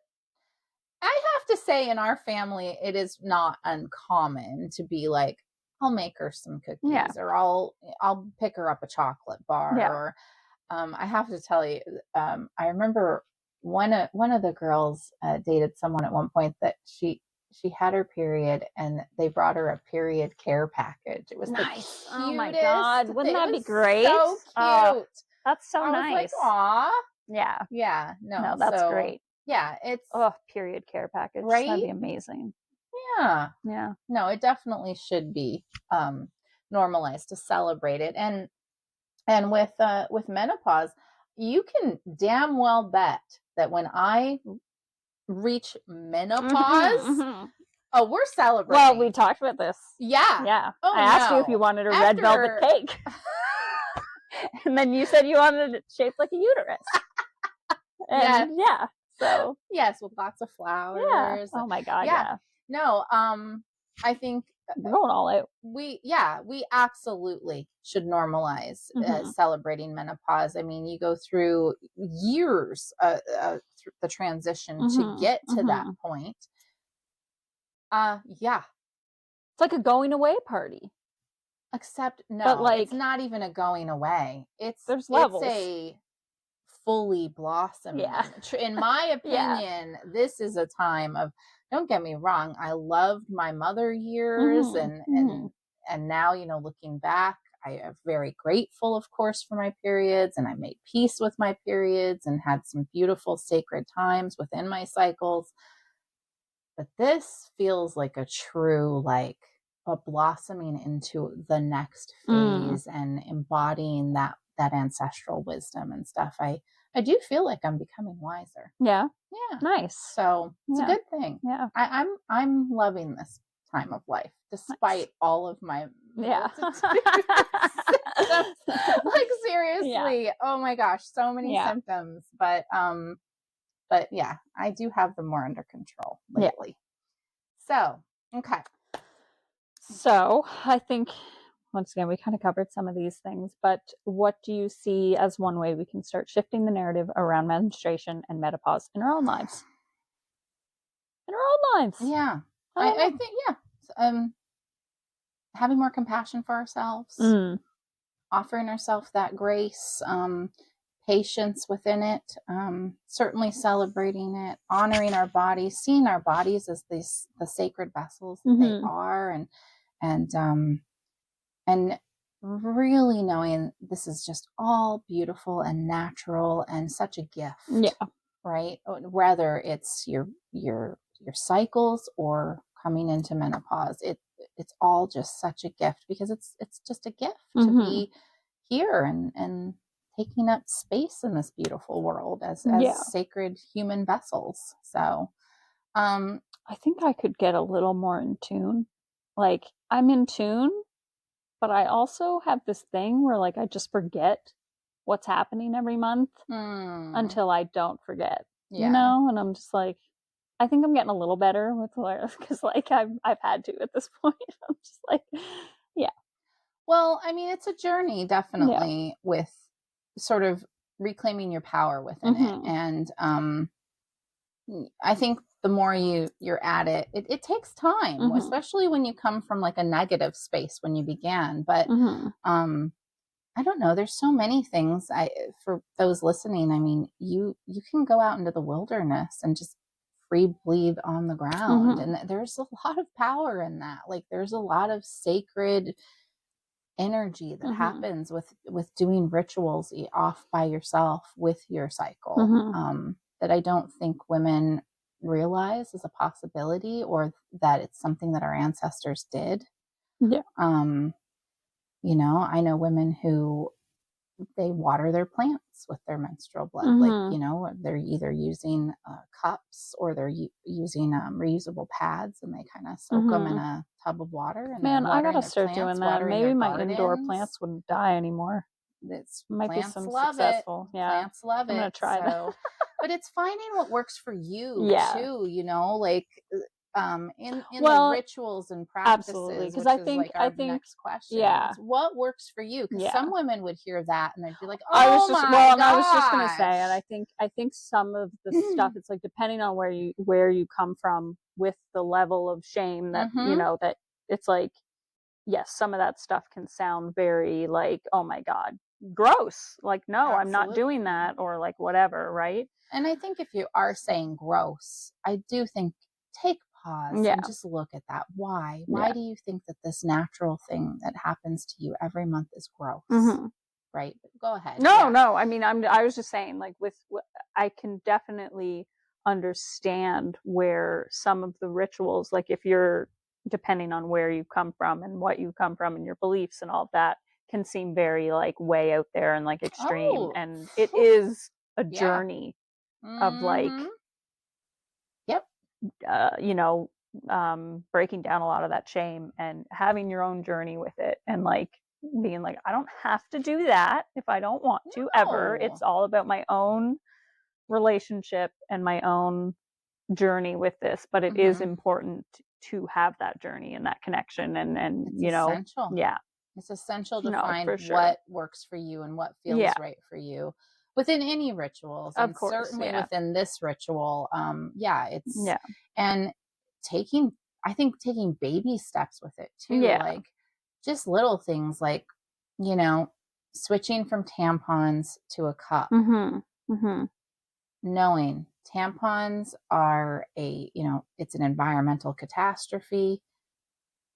I have to say, in our family, it is not uncommon to be like, I'll make her some cookies, or I'll pick her up a chocolate bar. Or I have to tell you, I remember one of the girls dated someone at one point that she had her period and they brought her a period care package. It was nice. The cutest. Oh my God, wouldn't that be great? So cute. That's so nice. I was like, aw. Yeah. No, that's great. Yeah, it's period care package. Right? That'd be amazing. Yeah. No, it definitely should be normalized to celebrate it. And with menopause, you can damn well bet that when I reach menopause, we're celebrating. Well, we talked about this. Yeah. I asked you if you wanted a red velvet cake. And then you said you wanted it shaped like a uterus. Yes. And yeah, so Yes, with lots of yeah. flowers. Oh my God, Yeah. yeah. No, I think We're going all out. we absolutely should normalize Mhm. celebrating menopause. I mean, you go through years through the transition to Mhm. get to that Mhm. point. It's like a going away party. Except But no, it's like not even a going away. there's It's levels. a fully blossoming. Yeah. In my Yeah. opinion, this is a time of, don't get me wrong, I loved my mother years, Mhm. and Mhm. now, looking back, I am very grateful, of course, for my periods, and I made peace with my periods and had some beautiful sacred times within my cycles. But this feels like a true, like a blossoming into the next Mm. phase and embodying that ancestral wisdom and stuff. I do feel like I'm becoming wiser. Yeah. Yeah. Nice. So it's a Yeah. good thing. Yeah. I'm loving this time of life, Nice. despite all of my Yeah. multitude of symptoms. Like Yeah. seriously, oh my gosh, so many Yeah. symptoms. But yeah, I do have them more under control Yeah. lately. So, okay. So I think once again we kind of covered some of these things, but what do you see as one way we can start shifting the narrative around menstruation and menopause in our own lives? In our own lives. Yeah. I don't I know. think, yeah. Having more compassion for ourselves, Mm. offering ourselves that grace, patience within it, certainly celebrating it, honoring our bodies, seeing our bodies as the sacred vessels that they Mhm. are, and and really knowing this is just all beautiful and natural and such a gift, Yeah. right? Whether it's your cycles or coming into menopause, it's all just such a gift, because it's just a gift to Mhm. be here and taking up space in this beautiful world as Yeah. sacred human vessels. So um I think I could get a little more in tune. Like I'm in tune, but I also have this thing where like I just forget what's happening every month hmm, until I don't forget, yeah. And I'm just like, I think I'm getting a little better with because like I've had to at this point. I'm just like, yeah, Well, I mean, it's a journey, yeah, definitely, with sort of reclaiming your power within it. mm-hmm, And I think the more you're at it, it takes time, mm-hmm, especially when you come from like a negative space when you began. But mm-hmm, um, I don't know. There's so many things. For those listening, I mean, you can go out into the wilderness and just free bleed on the ground, mm-hmm, and there's a lot of power in that. Like there's a lot of sacred energy that mm-hmm, happens with doing rituals off by yourself with your cycle, mm-hmm, that I don't think women realize is a possibility, or that it's something that our ancestors did. yeah, um, I know women who they water their plants with their menstrual blood. Like, mm-hmm. they're either using cups, or they're using reusable pads, and they kind of soak them in Mm-hmm. a tub of water, and they're Man, I watering gotta their start doing plants, that. watering their Maybe my indoor gardens. plants wouldn't die anymore. It's Might be plants some love it. successful. Yeah, Plants love I'm gonna it. try that. So, but it's finding what works for you Yeah. too, like in the Well, rituals and absolutely. practices, Because which is like I our think, next question. yeah, It's what works for you, because yeah. some women would hear that and they'd be like, I was "Oh just my well, and I was just gonna say, and gosh." I think some of the stuff, it's like depending on where you come from with the level of shame that Mhm. that it's like, yes, some of that stuff can sound very like, oh my god, gross. Like, no, I'm not doing Absolutely. that, or like whatever, right? And I think if you are saying gross, I do think take pause and Yeah, just look at that. Why? Why yeah. do you think that this natural thing that happens to you every month is gross? Hmm. Right? Go ahead. No, Yeah. no. I mean, I was just saying, like, I can definitely understand where some of the rituals, like, if you're depending on where you come from and what you come from and your beliefs and all of that, can seem very like way out there and like extreme. Oh, And it is a yeah. journey of Mhm. like, Yep. uh, you know, breaking down a lot of that shame and having your own journey with it and like being like, I don't have to do that if I don't want to ever. No. It's all about my own relationship and my own journey with this, but it is important to have that journey and that connection and It's essential. yeah. It's essential to No, find for sure. what works for you and what feels Yeah. right for you within any rituals, Of and course, certainly yeah. within this ritual. It's Yeah. and I think taking baby steps with it too, Yeah. like just little things like, you know, switching from tampons to a cup, knowing tampons are it's an environmental catastrophe,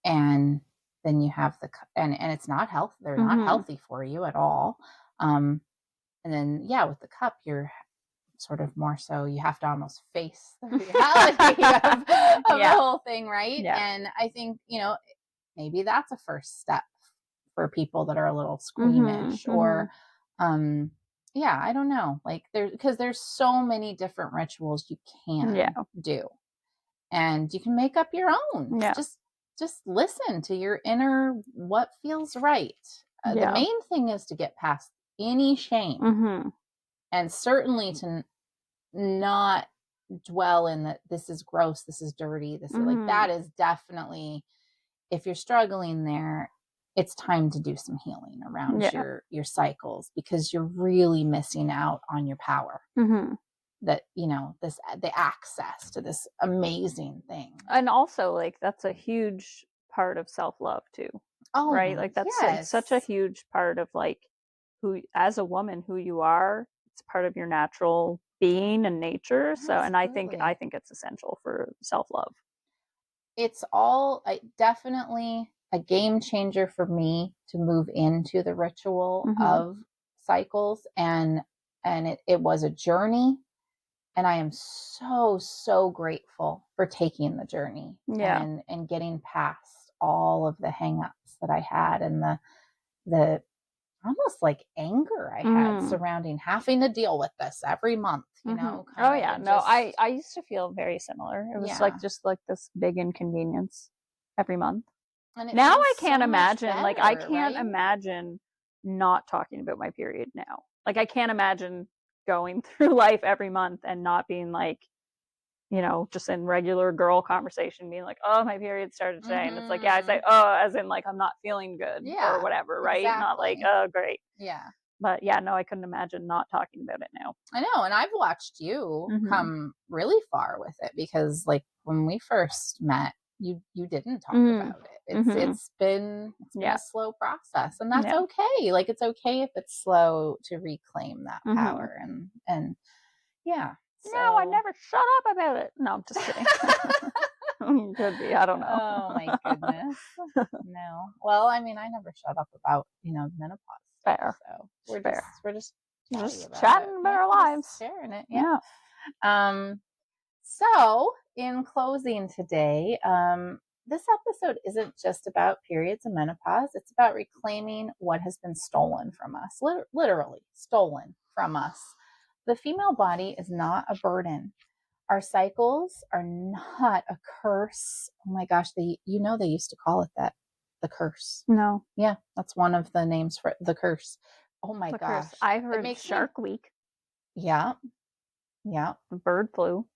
and then you have and it's not health they're not healthy for you at all. And then with the cup, you're sort of more so you have to almost face the reality of the whole thing, right? Yeah. And I think, maybe that's a first step for people that are a little squeamish, or I don't know, like because there's so many different rituals you can do, and you can make up your own. Yeah. Just listen to your inner what feels right. The main thing is to get past any shame, and certainly to not dwell in that this is gross, this is dirty, this is like, that is definitely, if you're struggling there, it's time to do some healing around your cycles, because you're really missing out on your power. That, the access to this amazing thing. And also, like, that's a huge part of self-love too. Oh, right? Like that's such a huge part of like who, as a woman, who you are. It's part of your natural being and nature. So, and I think it's essential for self-love. It's definitely a game changer for me to move into the ritual of cycles, and it was a journey, and I am so grateful for taking the journey and getting past all of the hangups that I had, and the almost like anger I had surrounding having to deal with this every month, I used to feel very similar. It was like just like this big inconvenience every month. Now I can't imagine, like I can't imagine not talking about my period now. Like I can't imagine going through life every month and not being like, just in regular girl conversation being like, oh, my period started today. And it's like, I say, oh, as in like, I'm not feeling good or whatever, right? Exactly. Not like, oh, great. Yeah. But no, I couldn't imagine not talking about it now. I know. And I've watched you come really far with it, because like when we first met, you didn't talk about it. It's been a slow process, and that's okay. Like, it's okay if it's slow to reclaim that power, and So. No, I never shut up about it. No, I'm just kidding. Could be. I don't know. Oh my goodness. No. Well, I mean, I never shut up about, menopause. Fair. So we're just chatting about our lives. Sharing it. Yeah. So in closing today, this episode isn't just about periods and menopause. It's about reclaiming what has been stolen from us, literally stolen from us. The female body is not a burden. Our cycles are not a curse. Oh my gosh, they used to call it that, the curse. No. Yeah, that's one of the names for the curse. Oh my gosh. Curse. I've heard Shark Week. Yeah. Yeah. Bird flu.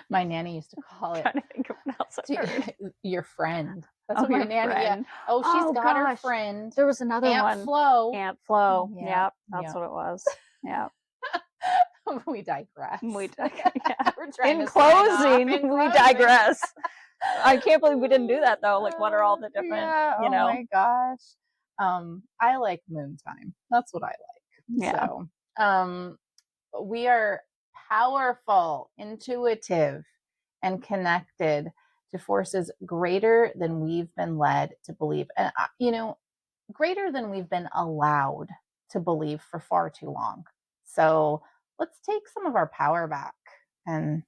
My nanny used to call it. I'm trying to think of what else I've heard. Your friend. That's what my nanny. Friend. Yeah. Oh, she's got her friend. There was another Aunt one. Aunt Flo. Yeah. That's what it was. Yeah. We digress. We're trying in closing, we digress. I can't believe we didn't do that though. Like, what are all the different? Oh my gosh. I like moon time. That's what I like. Yeah. So, we are powerful, intuitive, and connected to forces greater than we've been led to believe, and greater than we've been allowed to believe for far too long. So let's take some of our power back, and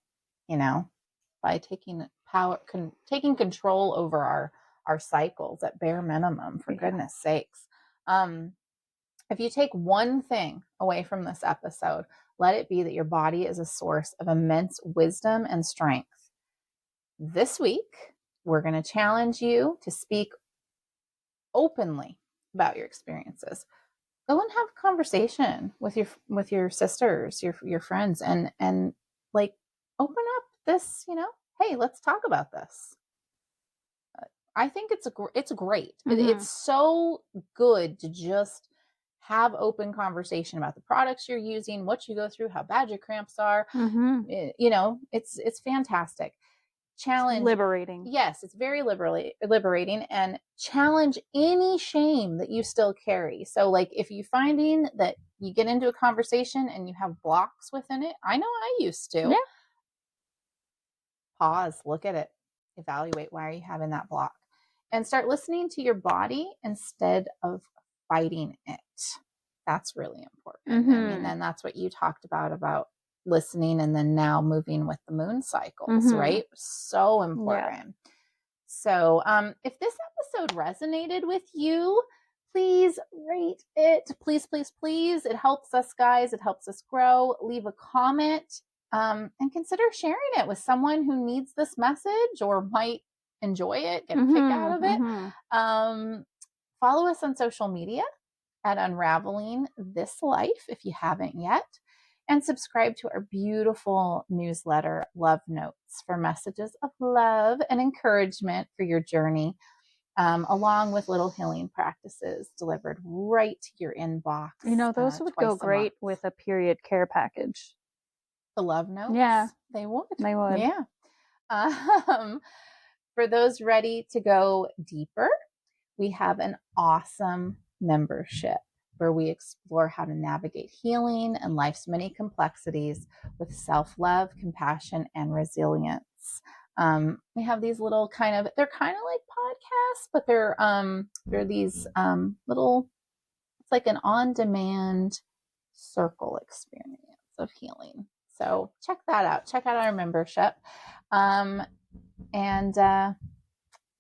by taking control over our cycles at bare minimum, for goodness sakes. If you take one thing away from this episode, let it be that your body is a source of immense wisdom and strength. This week, we're going to challenge you to speak openly about your experiences. Go and have a conversation with your sisters, your friends, and like open up this, hey, let's talk about this. I think it's great. It's so good to just have open conversation about the products you're using, what you go through, how bad your cramps are. It's fantastic. Challenge. Liberating. Yes, it's very liberating, and challenge any shame that you still carry. So like if you're finding that you get into a conversation and you have blocks within it, I know I used to. Yeah. Pause, look at it, evaluate, why are you having that block? And start listening to your body instead of fighting it. That's really important. I mean, then that's what you talked about listening and then now moving with the moon cycles, right? So important. Yeah. So if this episode resonated with you, please rate it. Please, please, please. It helps us, guys. It helps us grow. Leave a comment and consider sharing it with someone who needs this message or might enjoy it, get a kick out of it. Follow us on social media at Unraveling This Life if you haven't yet. And subscribe to our beautiful newsletter, Love Notes, for messages of love and encouragement for your journey, along with little healing practices delivered right to your inbox. Those would go great with a period care package. The Love Notes? Yeah. They would. They would. Yeah. For those ready to go deeper, we have an awesome membership where we explore how to navigate healing and life's many complexities with self-love, compassion, and resilience. We have these little they're kind of like podcasts, but they're these little, it's like an on-demand circle experience of healing. So check that out. Check out our membership. And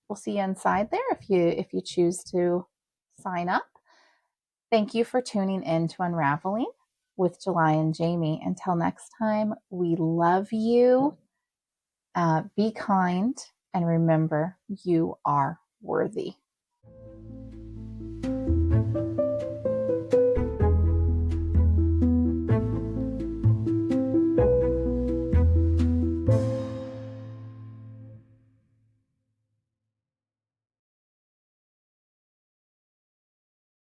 we'll see you inside there if you choose to sign up. Thank you for tuning in to Unraveling with July and Jamie. Until next time, we love you. Be kind and remember, you are worthy.